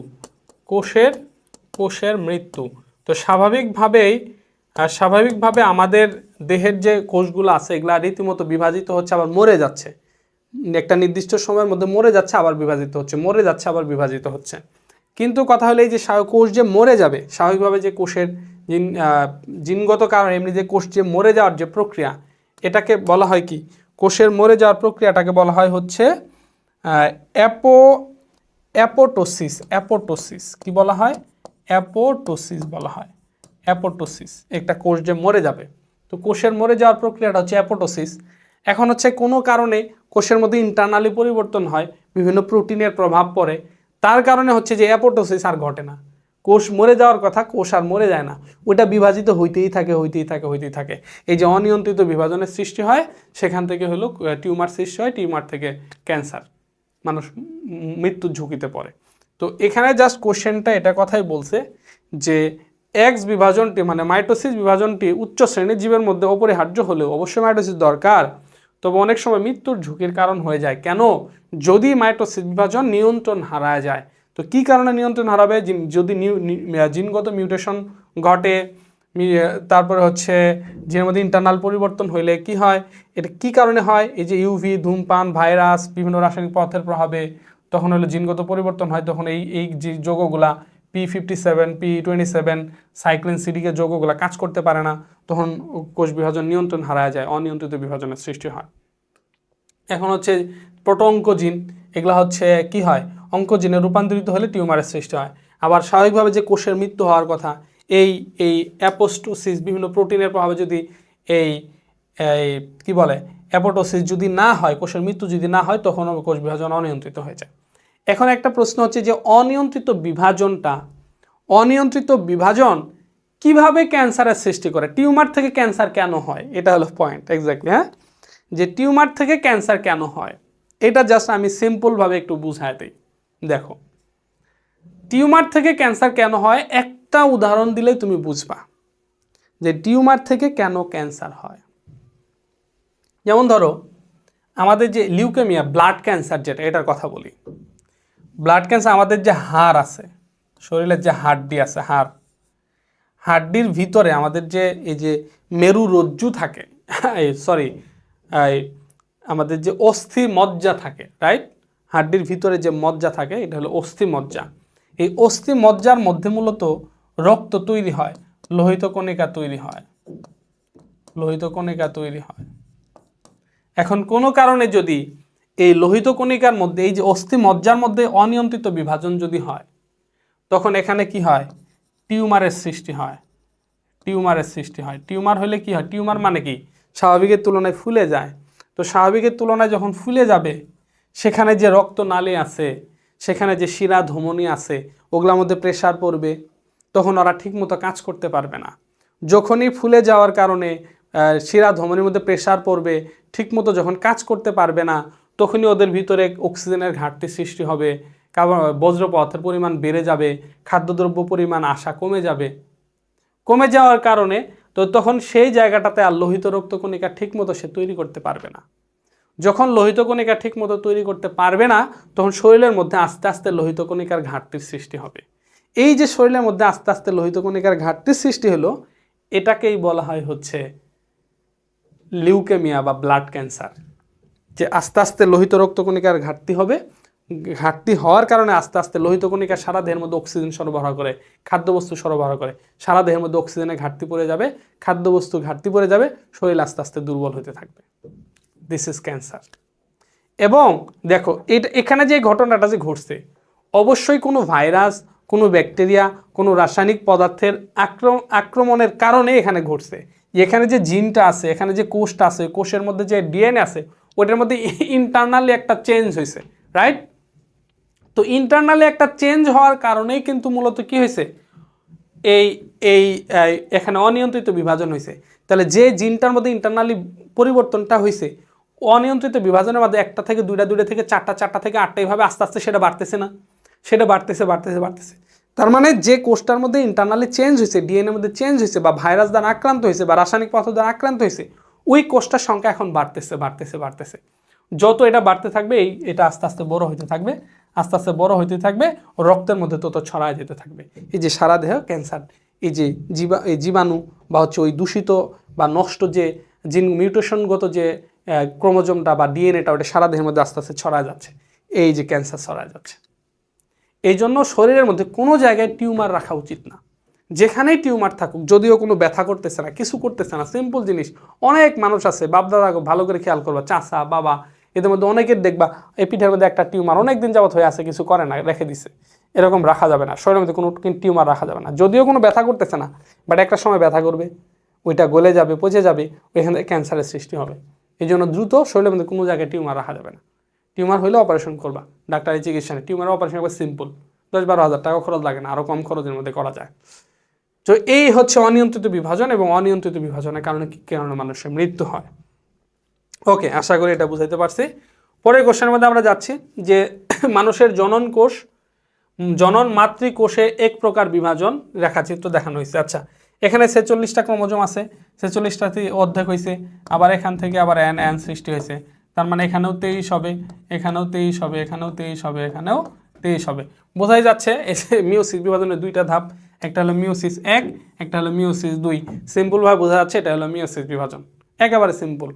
কোষের মৃত্যু। তো স্বাভাবিকভাবে আমাদের দেহের যে কোষগুলো আছে এগুলা রীতিমতো বিভাজিত হচ্ছে, আবার মরে যাচ্ছে, একটা নির্দিষ্ট সময়ের মধ্যে মরে যাচ্ছে, আবার বিভাজিত হচ্ছে, মরে যাচ্ছে, আবার বিভাজিত হচ্ছে। কিন্তু কথা হলো এই যে কোষ যে মরে যাবে, স্বাভাবিকভাবে যে কোষের জিনগত কারণে এমনি যে কোষ যে মরে যাওয়ার যে প্রক্রিয়া, এটাকে বলা হয় কি, কোষের মরে যাওয়ার প্রক্রিয়াটাকে বলা হয় হচ্ছে অ্যাপোটোসিস। কি বলা হয়? অ্যাপোটোসিস বলা হয়, অ্যাপোটোসিস। একটা কোষ যে মরে যাবে, তো কোষের মরে যাওয়ার প্রক্রিয়াটা হচ্ছে অ্যাপোটোসিস। এখন হচ্ছে কোনো কারণে কোষের মধ্যে ইন্টারনালি পরিবর্তন হয়, বিভিন্ন প্রোটিনের প্রভাব পড়ে, তার কারণে হচ্ছে যে অ্যাপোটোসিস আর ঘটে না। কোষ মরে যাওয়ার কথা, কোষ আর মরে যায় না, ওটা বিভাজিত হইতেই থাকে। এই যে অনিয়ন্ত্রিত বিভাজনের সৃষ্টি হয়, সেখান থেকে হলো টিউমার সৃষ্টি হয়, টিউমার থেকে ক্যান্সার, মানুষ মৃত্যুর ঝুঁকিতে পড়ে। তো এখানে জাস্ট কোশ্চেনটা এটা কথাই বলছে যে এক্স বিভাজনটি মানে মাইটোসিস বিভাজনটি উচ্চ শ্রেণীর জীবের মধ্যে অপরিহার্য হলেও অবশ্যই মাইটোসিস দরকার, তবে অনেক সময় মৃত্যুর ঝুঁকির কারণ হয়ে যায়। কেন? যদি মাইটোসিস বিভাজন নিয়ন্ত্রণ হারায় যায়। তো কি কারণে নিয়ন্ত্রণ হারাবে? যদি জিনগত মিউটেশন ঘটে, তারপরে হচ্ছে জিনের মধ্যে ইন্টারনাল পরিবর্তন হইলে কি হয়, এটা কি কারণে হয়? এই যে ইউভি, ধূমপান, ভাইরাস, বিভিন্ন রাসায়নিক পদার্থের প্রভাবে তখন হলো জিনগত পরিবর্তন হয়, তখন এই যে যৌগগুলা P57, P27, সাইক্লিন সিডিকে যৌগগুলা কাজ করতে পারে না, তখন কোষ বিভাজন নিয়ন্ত্রণ হারায় যায়, অনিয়ন্ত্রিত বিভাজনের সৃষ্টি হয়। এখন হচ্ছে প্রোটো অঙ্কোজিন, এগুলা হচ্ছে কি হয়, অঙ্কোজিনে রূপান্তরিত হলে টিউমারের সৃষ্টি হয়। আবার স্বাভাবিকভাবে যে কোষের মৃত্যু হওয়ার কথা, এই অ্যাপোটোসিস, বিভিন্ন প্রোটিনের প্রভাবে যদি এই কি বলে অ্যাপোটোসিস যদি না হয়, কোষের মৃত্যু যদি না হয়, তখন কোষ বিভাজন অনিয়ন্ত্রিত হয়ে যায়। এখন একটা প্রশ্ন হচ্ছে যে অনিয়ন্ত্রিত বিভাজন কিভাবে ক্যান্সারের সৃষ্টি করে, টিউমার থেকে ক্যান্সার কেন হয়, এটা হলো পয়েন্ট এক্স্যাক্টলি। হ্যাঁ, যে টিউমার থেকে ক্যান্সার কেন হয়, এটা জাস্ট আমি সিম্পলভাবে একটু বুঝাই দিই। দেখো, টিউমার থেকে ক্যান্সার কেন হয়, একটা উদাহরণ দিলেই তুমি বুঝবা যে টিউমার থেকে কেন ক্যান্সার হয়। যেমন ধরো আমাদের যে লিউকেমিয়া, ব্লাড ক্যান্সার, যেটা এটার কথা বলি। ব্লাড ক্যান্সার, আমাদের যে হাড় আছে, শরীরের যে হাড্ডি আছে, হাড্ডির ভিতরে আমাদের যে এই যে মেরুরজ্জু থাকে, আমাদের যে অস্থি মজ্জা থাকে, রাইট, হাড্ডির ভিতরে যে মজ্জা থাকে এটা হলো অস্থি মজ্জা। এই অস্থি মজ্জার মধ্যে মূলত রক্ত তৈরি হয়, লোহিত কণিকা তৈরি হয়। এখন কোনো কারণে যদি এই লোহিত কণিকার মধ্যে, এই যে অস্থি মজ্জার মধ্যে অনিয়ন্ত্রিত বিভাজন যদি হয়, তখন এখানে কি হয়, টিউমারের সৃষ্টি হয়। টিউমার হলে কি হয়, টিউমার মানে কি, স্বাভাবিকের তুলনায় ফুলে যায়। তো স্বাভাবিকের তুলনায় যখন ফুলে যাবে, সেখানে যে রক্তনালী আছে, সেখানে যে শিরা ধমনী আছে, ওগুলোর মধ্যে প্রেসার পড়বে, তখন ওরা ঠিকমতো কাজ করতে পারবে না। যখনই ফুলে যাওয়ার কারণে শিরা ধমনীর মধ্যে প্রেসার পড়বে, ঠিকমতো যখন কাজ করতে পারবে না, তখনই ওদের ভিতরে অক্সিজেনের ঘাটতি সৃষ্টি হবে, বজ্র পদার্থের পরিমাণ বেড়ে যাবে, খাদ্যদ্রব্য পরিমাণ আসা কমে যাওয়ার কারণে তো তখন সেই জায়গাটাতে আর লোহিত রক্তকণিকা ঠিকমতো সে তৈরি করতে পারবে না। যখন লোহিত কণিকা ঠিকমতো তৈরি করতে পারবে না, তখন শরীরের মধ্যে আস্তে আস্তে লোহিত কণিকার ঘাটতির সৃষ্টি হবে। এই যে শরীরের মধ্যে আস্তে আস্তে লোহিত কণিকার ঘাটতির সৃষ্টি হলো, এটাকেই বলা হয় হচ্ছে লিউকেমিয়া বা ব্লাড ক্যান্সার। যে আস্তে আস্তে লোহিত রক্তকণিকার ঘাটতি হবে, ঘাটতি হওয়ার কারণে আস্তে আস্তে লোহিত কণিকা সারা দেহের মধ্যে অক্সিজেন সরবরাহ করে, খাদ্যবস্তু সরবরাহ করে, সারা দেহের মধ্যে অক্সিজেনের ঘাটতি পড়ে যাবে, খাদ্যবস্তু ঘাটতি পড়ে যাবে, শরীর আস্তে আস্তে দুর্বল হতে থাকবে। This is cancer. এবং দেখো এখানে যে ঘটনাটা যে ঘটছে, অবশ্যই কোনো ভাইরাস, কোনো ব্যাকটেরিয়া, কোনো রাসায়নিক পদার্থের আক্রমণের কারণে এখানে ঘটছে। এখানে যে জিনটা আছে, এখানে যে কোষটা আছে, কোষের মধ্যে যে ডিএনএ আছে, ওটার মধ্যে ইন্টারনালি একটা চেঞ্জ হয়েছে, রাইট? তো ইন্টারনালি একটা চেঞ্জ হওয়ার কারণেই কিন্তু মূলত কি হয়েছে, এই এই এখানে অনিয়ন্ত্রিত বিভাজন হয়েছে। তাহলে যে জিনটার মধ্যে ইন্টারনালি পরিবর্তনটা হয়েছে, অনিয়ন্ত্রিত বিভাজনের মধ্যে একটা থেকে দুইটা, দুইটা থেকে চারটা, চারটা থেকে আটটা, এইভাবে আস্তে আস্তে সেটা বাড়তেছে না, সেটা বাড়তেছে বাড়তেছে বাড়তেছে। তার মানে যে কোষটার মধ্যে ইন্টারনালি চেঞ্জ হয়েছে, ডিএনএর মধ্যে চেঞ্জ হয়েছে, বা ভাইরাস দ্বারা আক্রান্ত হয়েছে, বা রাসায়নিক পদার্থ দ্বারা আক্রান্ত হয়েছে, ওই কোষটার সংখ্যা এখন বাড়তেছে বাড়তেছে বাড়তেছে। যত এটা বাড়তে থাকবে, এটা আস্তে আস্তে বড় হইতে থাকবে, আস্তে আস্তে বড় হইতে থাকবে, রক্তের মধ্যে তত ছড়ায় যেতে থাকবে। এই যে সারা দেহ ক্যান্সার, এই যে জীবাণু বা হচ্ছে ওই দূষিত বা নষ্ট যে জিন মিউটেশনগত যে ক্রোমোজোমটা বা ডিএনএটা, ওটা সারা দেহের মধ্যে আস্তে আস্তে ছড়ায় যাচ্ছে, এই যে ক্যান্সার ছড়ায় যাচ্ছে। এই জন্য শরীরের মধ্যে কোনো জায়গায় টিউমার রাখা উচিত না। যেখানেই টিউমার থাকুক, যদিও কোনো ব্যথা করতেছে না, কিছু করতেছে না, সিম্পল জিনিস। অনেক মানুষ আছে, বাপদাদা ভালো করে খেয়াল করবা, চাচা বাবা, এদের মধ্যে অনেকের দেখবা এই পিঠের মধ্যে একটা টিউমার অনেক দিন যাবত হয়ে আছে, কিছু করে না, রেখে দিছে। এরকম রাখা যাবে না, শরীরের মধ্যে কোনো টিউমার রাখা যাবে না। যদিও কোনো ব্যথা করতেছে না, বাট একটা সময় ব্যথা করবে, ওইটা গলে যাবে, পচে যাবে, ওইখান থেকে ক্যান্সারের সৃষ্টি হবে। এই জন্য দ্রুত শরীরের মধ্যে কোনো জায়গায় টিউমার রাখা যাবে না। টিউমার হলে অপারেশন করবা, ডাক্তারি চিকিৎসা নেই। টিউমারের অপারেশন একবার সিম্পল, 10-12 হাজার টাকা খরচ লাগে না, আরও কম খরচের মধ্যে করা যায়। তো এই হচ্ছে অনিয়ন্ত্রিত বিভাজন, এবং অনিয়ন্ত্রিত বিভাজনের কারণে কি কারণে মানুষের মৃত্যু হয়। ওকে, আশা করি এটা বুঝাইতে পারছি। পরের কোশ্চেনের মধ্যে আমরা যাচ্ছি যে মানুষের জনন কোষ, জনন মাতৃকোষে এক প্রকার বিভাজন রেখাচিত্র দেখানো হয়েছে। আচ্ছা, এখানে 46টা ক্রোমোজোম আছে, 46টাতে অর্ধেক হয়েছে, আবার এখান থেকে আবার এন সৃষ্টি হয়েছে। তার মানে এখানেও 23 হবে, এখানেও 23 হবে, এখানেও 23 হবে, এখানেও 23 হবে। বোঝাই যাচ্ছে মিওসিস বিভাজনের দুইটা ধাপ, একটা হলো মিওসিস 1, একটা হলো মিওসিস 2। সিম্পলভাবে বোঝা যাচ্ছে এটা হলো মিওসিস বিভাজন, একেবারে সিম্পল।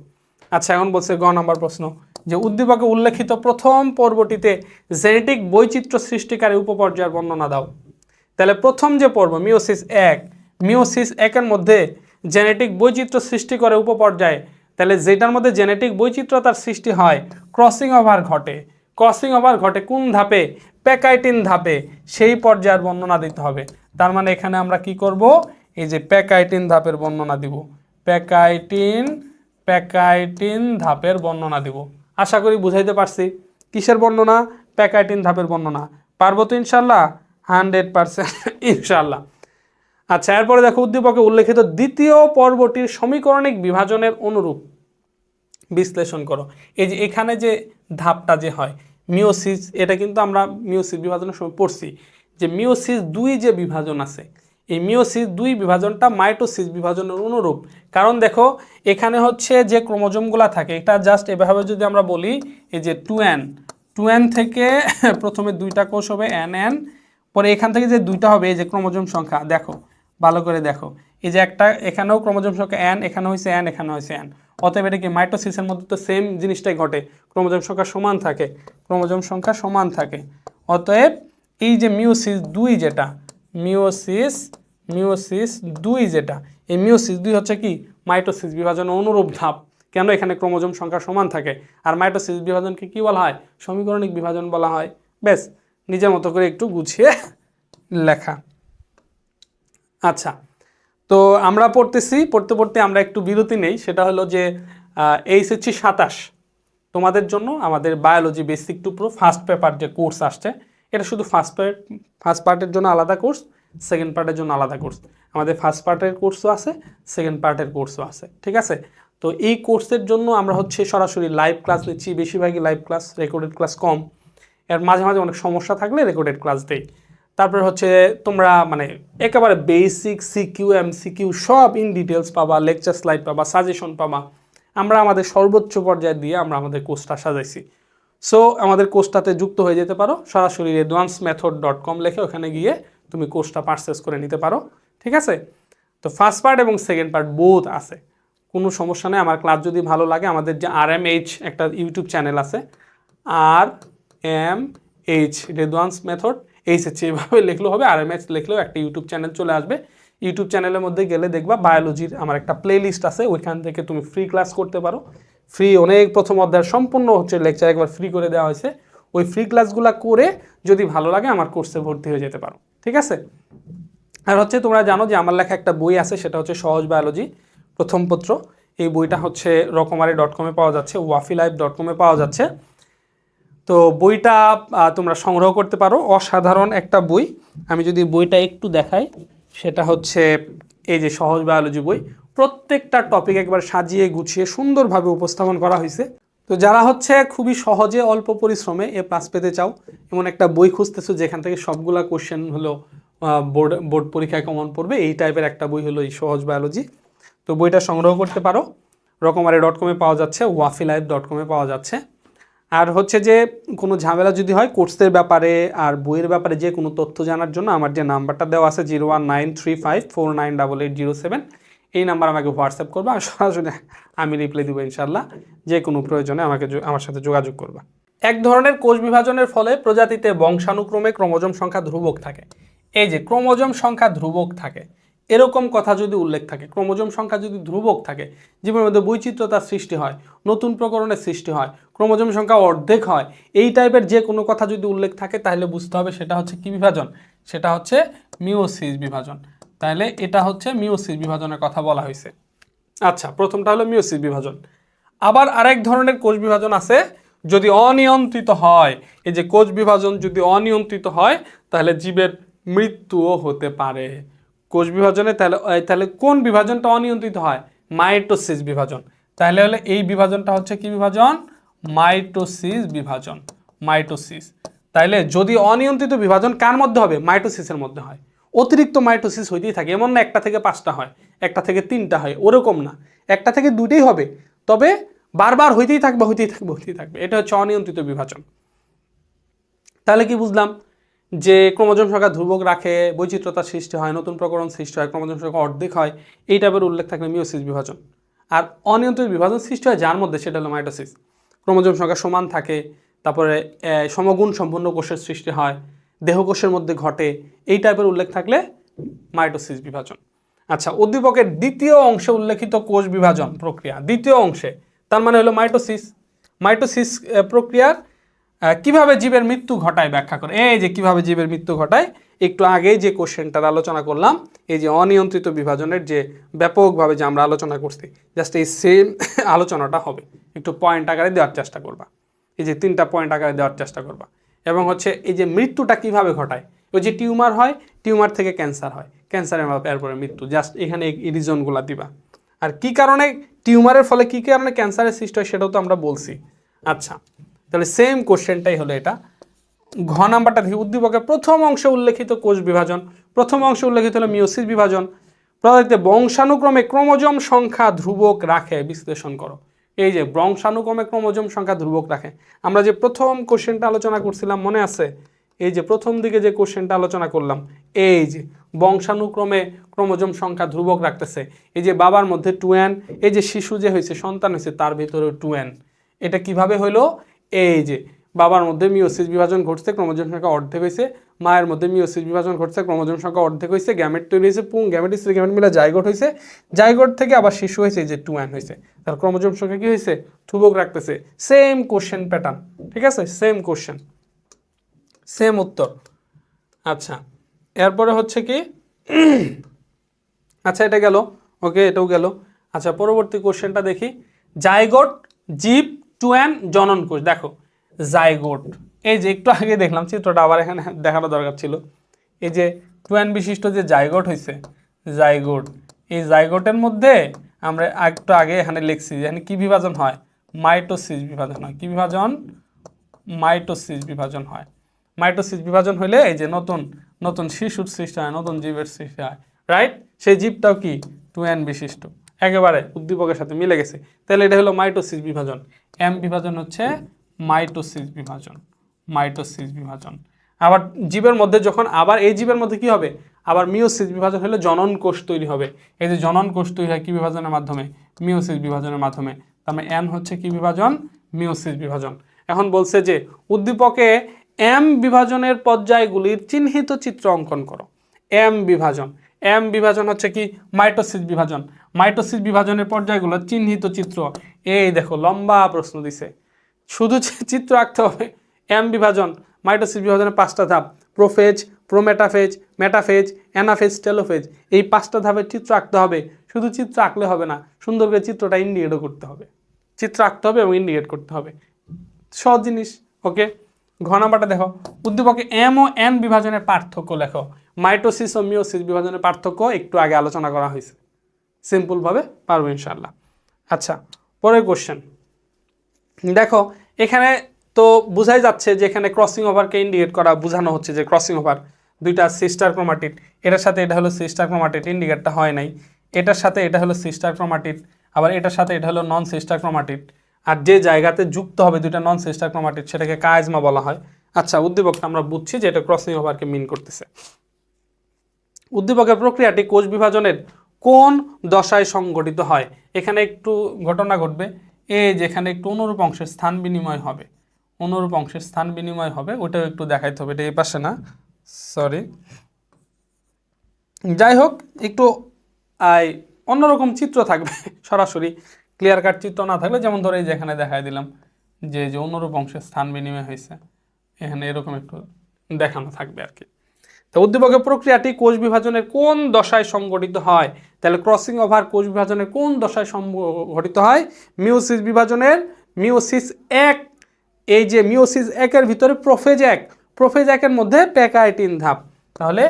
আচ্ছা, এখন বলছে গ নাম্বার প্রশ্ন, যে উদ্দীপকে উল্লেখিত প্রথম পর্বটিতে জেনেটিক বৈচিত্র্য সৃষ্টিকারী উপপর্যায়ের বর্ণনা দাও। তাহলে প্রথম যে পর্ব মিওসিস 1, মিওসিস 1-এর মধ্যে জেনেটিক বৈচিত্র্য সৃষ্টি করে উপপর্যায়ে, তাহলে যেটার মধ্যে জেনেটিক বৈচিত্র্যতার সৃষ্টি হয়, ক্রসিং ওভার ঘটে। ক্রসিং ওভার ঘটে কোন ধাপে? প্যাকাইটিন ধাপে। সেই পর্যায়ের বর্ণনা দিতে হবে। তার মানে এখানে আমরা কি করব, এই যে প্যাকাইটিন ধাপের বর্ণনা দিব, প্যাকাইটিন ধাপের বর্ণনা দিব। আশা করি বুঝাইতে পারছি। কিসের বর্ণনা? প্যাকাইটিন ধাপের বর্ণনা। পারবো তো ইনশাল্লাহ? 100% ইনশাল্লাহ। আচ্ছা, এরপরে দেখো উদ্দীপকে উল্লেখিত দ্বিতীয় পর্বটির সমীকরণিক বিভাজনের অনুরূপ বিশ্লেষণ করো। এই যে এখানে যে ধাপটা যে হয় মিওসিস, এটা কিন্তু আমরা মিওসিস বিভাজনের সময় পড়ছি যে মিওসিস 2 যে বিভাজন আছে, এই মিওসিস 2 বিভাজনটা মাইটোসিস বিভাজনের অনুরূপ। কারণ দেখো এখানে হচ্ছে যে ক্রোমোজোমগুলো থাকে, এটা জাস্ট এভাবে যদি আমরা বলি, এই যে 2n থেকে প্রথমে 2টা কোষ হবে nn, পরে এখান থেকে যে 2টা হবে, এই যে ক্রোমোজোম সংখ্যা দেখো, ভালো করে দেখো, এই যে একটা এখানেও ক্রোমোজোম সংখ্যা n, এখানে হয়েছে n, এখানে হয়েছে n। অতএব এটা কি মাইটোসিসের মধ্যে তো সেম জিনিসটাই ঘটে, ক্রোমোজোম সংখ্যা সমান থাকে, ক্রোমোজোম সংখ্যা সমান থাকে। অতএব এই যে মিওসিস 2 যেটা, মিওসিস 2 যেটা, এই মিওসিস 2 হচ্ছে কি মাইটোসিস বিভাজনের অনুরূপ ধাপ। কেন? এখানে ক্রোমোজোম সংখ্যা সমান থাকে। আর মাইটোসিস বিভাজনকে কি বলা হয়? সমীকরণিক বিভাজন বলা হয়। বেশ, নিজের মতো করে একটু গুছিয়ে লেখা। আচ্ছা, তো আমরা পড়তে পড়তে আমরা একটু বিরতি নেই। সেটা হলো যে HSC 27 তোমাদের জন্য আমাদের biology basic to pro first paper যে কোর্স আসছে, এটা শুধু ফার্স্ট পার্টের জন্য আলাদা কোর্স, সেকেন্ড পার্টের জন্য আলাদা কোর্স। আমাদের ফার্স্ট পার্টের কোর্সও আছে, সেকেন্ড পার্টের কোর্সও আছে, ঠিক আছে? তো এই কোর্সের জন্য আমরা হচ্ছে সরাসরি লাইভ ক্লাস নিচ্ছি, বেশিরভাগই লাইভ ক্লাস, রেকর্ডেড ক্লাস কম। এর মাঝে মাঝে অনেক সমস্যা থাকলে রেকর্ডেড ক্লাস দেই। তারপরে হচ্ছে তোমরা মানে একেবারে বেসিক সিকিউ এমসিকিউ সব ইন ডিটেলস পাবা, লেকচার স্লাইড পাবা, সাজেশন পাবা। আমরা আমাদের সর্বোচ্চ পর্যায়ে দিয়ে আমরা আমাদের কোর্সটা সাজাইছি। সো আমাদের কোর্সটাতে যুক্ত হয়ে যেতে পারো, সরাসরি advancedmethod.com লিখে ওখানে গিয়ে তুমি কোর্সটা পারচেস করে নিতে পারো, ঠিক আছে? তো ফার্স্ট পার্ট এবং সেকেন্ড পার্ট বোথ আছে, কোনো সমস্যা নেই। আমার ক্লাস যদি ভালো লাগে, আমাদের যে RMH একটা ইউটিউব চ্যানেল আছে, RMH রেদওয়ান্স মেথড, HSC এভাবে লিখলেও হবে, RMH লিখলেও একটা ইউটিউব চ্যানেল চলে আসবে। ইউটিউব চ্যানেলের মধ্যে গেলে দেখবা বায়োলজির আমার একটা প্লে লিস্ট আছে, ওইখান থেকে তুমি ফ্রি ক্লাস করতে পারো। ফ্রি অনেক প্রথম অধ্যায় সম্পূর্ণ হচ্ছে লেকচার একবার ফ্রি করে দেওয়া হয়েছে। ওই ফ্রি ক্লাসগুলো করে যদি ভালো লাগে আমার কোর্সে ভর্তি হয়ে যেতে পারো। ঠিক আছে। আর হচ্ছে তোমরা জানো যে আমার লেখা একটা বই আছে, সেটা হচ্ছে সহজ বায়োলজি প্রথম পত্র। এই বইটা হচ্ছে রকমারি.com-এ পাওয়া যাচ্ছে, wafiLife.com-এ পাওয়া যাচ্ছে। তো বইটা তোমরা সংগ্রহ করতে পারো, অসাধারণ একটা বই। আমি যদি বইটা একটু দেখাই, সেটা হচ্ছে এই যে সহজ বায়োলজি বই। প্রত্যেকটা টপিক একবার সাজিয়ে গুছিয়ে সুন্দরভাবে উপস্থাপন করা হয়েছে। তো যারা হচ্ছে খুবই সহজে অল্প পরিশ্রমে A+ পেতে চাও, এমন একটা বই খুঁজতেছো যেখান থেকে সবগুলা কোশ্চেন হলো বোর্ড পরীক্ষায় কমন পড়বে, এই টাইপের একটা বই হলো এই সহজ বায়োলজি। তো বইটা সংগ্রহ করতে পারো, রকমারি.com-এ পাওয়া যাচ্ছে, wafiLife.com-এ পাওয়া যাচ্ছে। আর হচ্ছে যে কোনো ঝামেলা যদি হয় কোর্সের ব্যাপারে আর বইয়ের ব্যাপারে যে কোনো তথ্য জানার জন্য আমার যে নাম্বারটা দেওয়া আছে 01935498807, এই নাম্বার আমাকে হোয়াটসঅ্যাপ করবা, আর সরাসরি আমি রিপ্লাই দেবো ইনশাল্লাহ। যে কোনো প্রয়োজনে আমার সাথে যোগাযোগ করবা। এক ধরনের কোষ বিভাজনের ফলে প্রজাতিতে বংশানুক্রমে ক্রোমোজোম সংখ্যা ধ্রুবক থাকে। এই যে ক্রোমোজোম সংখ্যা ধ্রুবক থাকে, এরকম কথা যদি উল্লেখ থাকে, ক্রোমোজোম সংখ্যা যদি ধ্রুবক থাকে, জীবের মধ্যে বৈচিত্র্যতার সৃষ্টি হয়, নতুন প্রকরণের সৃষ্টি হয়, ক্রোমোজোম সংখ্যা অর্ধেক হয়, এই টাইপের যে কোনো কথা যদি উল্লেখ থাকে তাহলে বুঝতে হবে সেটা হচ্ছে কি বিভাজন, সেটা হচ্ছে মিওসিস বিভাজন। তাহলে এটা হচ্ছে মিওসিস বিভাজনের কথা বলা হয়েছে। আচ্ছা, প্রথমটা হলো মিওসিস বিভাজন। আবার আরেক ধরনের কোষ বিভাজন আছে, যদি অনিয়ন্ত্রিত হয়। এই যে কোষ বিভাজন যদি অনিয়ন্ত্রিত হয় তাহলে জীবের মৃত্যুও হতে পারে। কোষ বিভাজনে তাহলে কোন বিভাজনটা অনিয়ন্ত্রিত হয়? মাইটোসিস বিভাজন। তাহলে হলে এই বিভাজনটা হচ্ছে কি বিভাজন? মাইটোসিস বিভাজন, মাইটোসিস। তাইলে যদি অনিয়ন্ত্রিত বিভাজন কার মধ্যে হবে? মাইটোসিসের মধ্যে হয়। অতিরিক্ত মাইটোসিস হইতেই থাকে, এমন না একটা থেকে 5টা হয়, একটা থেকে 3টা হয়, ওরকম না, একটা থেকে 2টাই হবে, তবে বারবার হইতেই থাকবে, হইতেই থাকবে, হইতেই থাকবে। এটা হচ্ছে অনিয়ন্ত্রিত বিভাজন। তাহলে কি বুঝলাম? যে ক্রোমোজোম সংখ্যা ধ্রুবক রাখে, বৈচিত্র্যতার সৃষ্টি হয়, নতুন প্রকরণ সৃষ্টি হয়, ক্রোমোজোম সংখ্যা অর্ধেক হয়, এই টাইপের উল্লেখ থাকলে মিওসিস বিভাজন। আর অনিয়ন্ত্রিত বিভাজন সৃষ্টি হয় যার মধ্যে, সেটা হলো মাইটোসিস। ক্রোমোজোম সংখ্যা সমান থাকে, তারপরে সমগুণ সম্পন্ন কোষের সৃষ্টি হয়, দেহকোষের মধ্যে ঘটে, এই টাইপের উল্লেখ থাকলে মাইটোসিস বিভাজন। আচ্ছা, উদ্দীপকের দ্বিতীয় অংশে উল্লেখিত কোষ বিভাজন প্রক্রিয়া, দ্বিতীয় অংশে, তার মানে হলো মাইটোসিস। মাইটোসিস প্রক্রিয়ার কিভাবে জীবের মৃত্যু ঘটায় ব্যাখ্যা করে। এই যে কিভাবে জীবের মৃত্যু ঘটায়, একটু আগেই যে কোশ্চেনটার আলোচনা করলাম, এই যে অনিয়ন্ত্রিত বিভাজনের যে ব্যাপকভাবে যে আমরা আলোচনা করছি, জাস্ট এই সেম আলোচনাটা হবে, একটু পয়েন্ট আকারে দেওয়ার চেষ্টা করবা। এই যে 3টা পয়েন্ট আকারে দেওয়ার চেষ্টা করবা। এবং হচ্ছে এই যে মৃত্যুটা কিভাবে ঘটায়, ওই যে টিউমার হয়, টিউমার থেকে ক্যান্সার হয়, ক্যান্সারের এরপরে মৃত্যু, জাস্ট এখানে এই রিজনগুলো দিবা। আর কি কারণে টিউমারের ফলে কি কারণে ক্যান্সারের সৃষ্টি হয় সেটাও তো আমরা বলছি। আচ্ছা, তাহলে সেম কোশ্চেনটাই হলো এটা। ঘ নাম্বারটা দেখি, উদ্দীপকের প্রথম অংশে উল্লেখিত কোষ বিভাজন। প্রথম অংশে উল্লেখিত হলো মিওসিস বিভাজন। প্রজাতিতে বংশানুক্রমে ক্রোমোজোম সংখ্যা ধ্রুবক রাখে, বিশ্লেষণ করো। এই যে বংশানুক্রমে ক্রোমোজোম সংখ্যা ধ্রুবক রাখে, আমরা যে প্রথম কোশ্চেনটা আলোচনা করছিলাম মনে আছে? এই যে প্রথম দিকে যে কোশ্চেনটা আলোচনা করলাম, এই যে বংশানুক্রমে ক্রোমোজোম সংখ্যা ধ্রুবক রাখতেছে। এই যে বাবার মধ্যে 2n, এই যে শিশু যে হয়েছে, সন্তান হয়েছে, তার ভিতরে 2n। এটা কিভাবে হলো? এই যে বাবার মধ্যে মিওসিস বিভাজন ঘটছে, ক্রোমোজোম সংখ্যা অর্ধেক হয়েছে, মায়ের মধ্যে মিওসিস বিভাজন ঘটছে, ক্রোমোজোম সংখ্যা অর্ধেক হয়েছে, গ্যামেট তৈরি হয়েছে, গ্যামেট মিলে জাইগোট হয়েছে, জাইগোট থেকে আবার শিশু হয়েছে, এই যে 2n হয়েছে, তার ক্রোমোজোম সংখ্যা কি হয়েছে? ধ্রুবক রাখতেছে। সেম কোশ্চেন প্যাটার্ন, ঠিক আছে, সেম কোশ্চেন, সেম উত্তর। আচ্ছা, এরপরে হচ্ছে কি, আচ্ছা এটা গেল, ওকে, এটাও গেল। আচ্ছা, পরবর্তী কোশ্চেনটা দেখি। জাইগোট জীব, 2n জনন কোষ। দেখো জাইগোট, এই যে একটু আগে দেখলাম, চিত্রটা আবার এখানে দেখানো দরকার ছিল। এই যে 2n বিশিষ্ট যে জাইগোট হয়েছে, জাইগোট, এই জাইগোটের মধ্যে আমরা একটু আগে এখানে লিখছি, এখানে কি বিভাজন হয়? মাইটোসিস বিভাজন হয়। কি বিভাজন? মাইটোসিস বিভাজন হয়। মাইটোসিস বিভাজন হলে এই যে নতুন নতুন শিশুর সৃষ্টি হয়, নতুন জীবের সৃষ্টি হয়, রাইট? সেই জীবটাও কি 2n বিশিষ্ট, একেবারে উদ্দীপকের সাথে মিলে গেছে। তাহলে এটা হলো মাইটোসিস বিভাজন। এম বিভাজন হচ্ছে মাইটোসিস বিভাজন, মাইটোসিস বিভাজন। আবার জীবের মধ্যে যখন আবার এই জীবের মধ্যে কি হবে? আবার মিওসিস বিভাজন হলে জনন কোষ তৈরি হবে। এই যে জনন কোষ তৈরি হয় কি বিভাজনের মাধ্যমে? মিওসিস বিভাজনের মাধ্যমে। তার মানে এন হচ্ছে কি বিভাজন? মিওসিস বিভাজন। এখন বলছে যে উদ্দীপকে এম বিভাজনের পর্যায়গুলির চিহ্নিত চিত্র অঙ্কন করো। এম বিভাজন, এম বিভাজন হচ্ছে কি? মাইটোসিস বিভাজন। মাইটোসিস বিভাজনের পর্যায়গুলো চিহ্নিত চিত্র, এই দেখো লম্বা প্রশ্ন দিছে, শুধু চিত্র আঁকতে হবে। এম বিভাজন, মাইটোসিস বিভাজনের 5টা ধাপ: prophase, prometaphase, metaphase, anaphase, telophase, এই 5টা ধাপের চিত্র আঁকতে হবে। শুধু চিত্র আঁকলে হবে না, সুন্দর করে চিত্রটা ইন্ডিকেটও করতে হবে। চিত্র আঁকতে হবে এবং ইন্ডিকেট করতে হবে, সহজ জিনিস। ওকে, ঘ নাম্বারটা দেখো, উদ্দীপকে এম ও এন বিভাজনের পার্থক্য লেখো। মাইটোসিস ও মিওসিস বিভাজনের পার্থক্য একটু আগে আলোচনা করা হয়েছে, সিম্পলভাবে পারবো ইনশাআল্লাহ। আচ্ছা, পরের কোশ্চেন দেখো, এখানে তো বোঝাই যাচ্ছে যে এখানে ক্রসিং ওভারকে ইন্ডিকেট করা বোঝানো হচ্ছে যে ক্রসিং ওভার দুইটা সিস্টার ক্রোমাটিড, এটার সাথে এটা হলো সিস্টার ক্রোমাটিড, ইন্ডিকেটটা হয় নাই। এটার সাথে এটা হলো সিস্টার ক্রোমাটিড, আবার এটার সাথে এটা হলো নন সিস্টার ক্রোমাটিড। আর যে জায়গাতে যুক্ত হবে দুইটা নন সিস্টার ক্রোমাটিড সেটাকে কায়াজমা বলা হয়। আচ্ছা, উদ্দীপকটা আমরা বুঝছি যে এটা ক্রসিং ওভারকে মিন করতেছে। উদ্দীপকের প্রক্রিয়াটি কোষ বিভাজনের কোন দশায় সংঘটিত হয়? এখানে একটু ঘটনা ঘটবে, এই যেখানে একটু অনুরূপ অংশের স্থান বিনিময় হবে, অনুরূপ অংশের স্থান বিনিময় হবে, ওটাও একটু দেখাইতে হবে। এটা এই পাশে না, সরি, যাই হোক একটু অন্যরকম চিত্র থাকবে, সরাসরি ক্লিয়ার কাট চিত্র না থাকলে, যেমন ধরে এই যেখানে দেখাই দিলাম যে যে অনুরূপ অংশের স্থান বিনিময় হয়েছে, এখানে এরকম একটু দেখানো থাকবে আর কি। তো উদ্দীপকের প্রক্রিয়াটি কোষ বিভাজনের কোন দশায় সংঘটিত হয়? তাহলে ক্রসিং ওভার কোষ বিভাজনের কোন দশায় সংঘটিত হয়? মিওসিস বিভাজনের মিওসিস 1, এই যে মিওসিস 1-এর ভিতরে প্রোফেজ 1, প্রোফেজ 1-এর মধ্যে প্যাকাইটিন ধাপ। তাহলে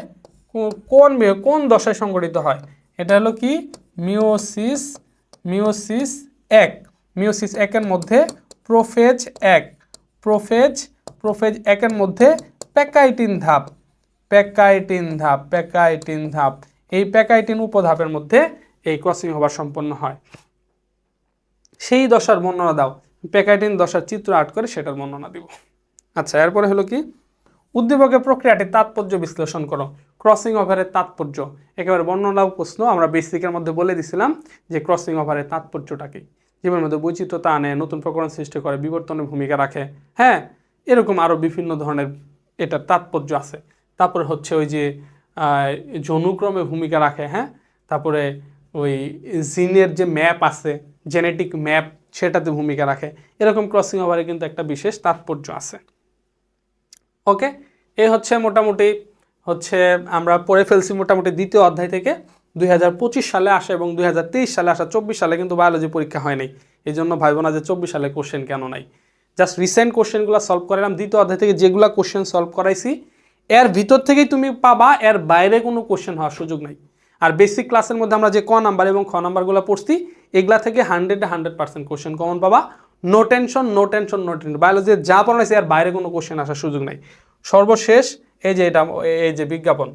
কোন দশায় সংঘটিত হয়? এটা হলো কি মিওসিস 1, মিওসিস 1-এর মধ্যে প্রোফেজ 1, প্রোফেজ 1-এর মধ্যে প্যাকাইটিন ধাপ, প্যাকাইটিন ধাপ, এই প্যাকাইটিন উপধাপের মধ্যে এই ক্রসিং ওভার সম্পন্ন হয়। সেই দশার বর্ণনা দাও। প্যাকাইটিন দশার চিত্র আর্ট করে সেটার বর্ণনা দিব। আচ্ছা, এরপরে হলো কি উদ্দীপকের প্রক্রিয়াটি তাৎপর্য বিশ্লেষণ করো। ক্রসিং ওভারের তাৎপর্য একেবারে বর্ণনাও প্রশ্ন, আমরা বেসিকের মধ্যে বলে দিছিলাম যে ক্রসিং ওভারের তাৎপর্যটা কি। জীবনের মধ্যে বৈচিত্র্যতা আনে, নতুন প্রকরণ সৃষ্টি করে, বিবর্তনের ভূমিকা রাখে, হ্যাঁ, এরকম আরও বিভিন্ন ধরনের এটার তাৎপর্য আছে। তারপরে হচ্ছে ওই যে যৌনুক্রমে ভূমিকা রাখে, হ্যাঁ, তারপরে ওই জিনের যে ম্যাপ আছে, জেনেটিক ম্যাপ, সেটাতে ভূমিকা রাখে। এরকম ক্রসিং ওভারে কিন্তু একটা বিশেষ তাৎপর্য আছে। ওকে, এই হচ্ছে মোটামুটি আমরা পড়ে ফেলছি মোটামুটি দ্বিতীয় অধ্যায় থেকে। 2025 সালে আসে এবং 2023 সালে আসা, 24 সালে কিন্তু বায়োলজি পরীক্ষা হয় নাই, এই জন্য ভাইব না যে 24 সালে কোশ্চেন কেন নাই। জাস্ট রিসেন্ট কোশ্চেনগুলো সলভ করালাম। দ্বিতীয় অধ্যায় থেকে যেগুলো কোশ্চেন সলভ করাইছি এর ভিতর থেকেই তুমি পাবা, এর বাইরে কোনো কোশ্চেন হওয়ার সুযোগ নাই। আর বেসিক ক্লাসের মধ্যে আমরা যে ক নাম্বার এবং খ নাম্বারগুলো পড়ছি, এগুলা থেকে 100% কোশ্চেন কমন পাবা। No tension. বায়োলজির যা পড়াইছে এর বাইরে কোনো কোশ্চেন আসার সুযোগ নাই। সর্বশেষ এই যে বিজ্ঞাপন,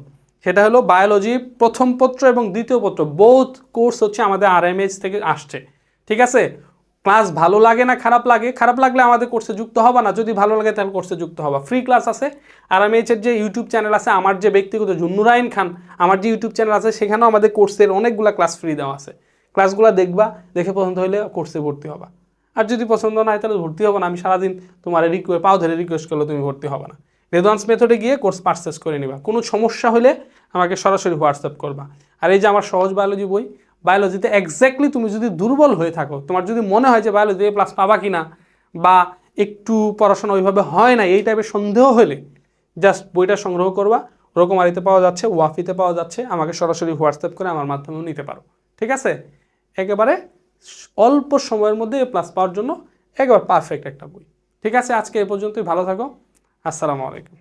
সেটা হলো বায়োলজি প্রথম পত্র এবং দ্বিতীয় পত্র বোথ কোর্স হচ্ছে আমাদের RMH থেকে আসছে, ঠিক আছে। ক্লাস ভালো লাগে না খারাপ লাগলে আমাদের কোর্সে যুক্ত হবা না, যদি ভালো লাগে তাহলে কোর্সে যুক্ত হবা। ফ্রি ক্লাস আছে। RMH-এর যে ইউটিউব চ্যানেল আছে, আমার যে ব্যক্তিগত নুরাইন খান, আমার যে ইউটিউব চ্যানেল আছে, সেখানেও আমাদের কোর্সের অনেকগুলো ক্লাস ফ্রি দেওয়া আছে। ক্লাসগুলো দেখবা, দেখে পছন্দ হলে কোর্সে ভর্তি হবা। আর যদি পছন্দ না হয় তাহলে ভর্তি হবো না। আমি সারাদিন তোমার পাও ধরে রিকোয়েস্ট করলে তুমি ভর্তি হবা না। রেদওয়ান্স মেথডে গিয়ে কোর্স পারচেস করে নিবা। কোনো সমস্যা হলে আমাকে সরাসরি হোয়াটসঅ্যাপ করবা। আর এই যে আমার সহজ বায়োলজি বই, বায়োলজিতে এক্স্যাক্টলি তুমি যদি দুর্বল হয়ে থাকো, তোমার যদি মনে হয় যে বায়োলজি A+ পাবা কিনা, বা একটু পড়াশোনা ওইভাবে হয় না, এই টাইপের সন্দেহ হলে জাস্ট বইটা সংগ্রহ করবা। রকমারিতে পাওয়া যাচ্ছে, ওয়াফিতে পাওয়া যাচ্ছে, আমাকে সরাসরি হোয়াটসঅ্যাপ করে আমার মাধ্যমেও নিতে পারো, ঠিক আছে। একেবারে অল্প সময়ের মধ্যে A+ পাওয়ার জন্য একেবারে পারফেক্ট একটা বই, ঠিক আছে। আজকে এ পর্যন্তই, ভালো থাকো, আসসালামু আলাইকুম।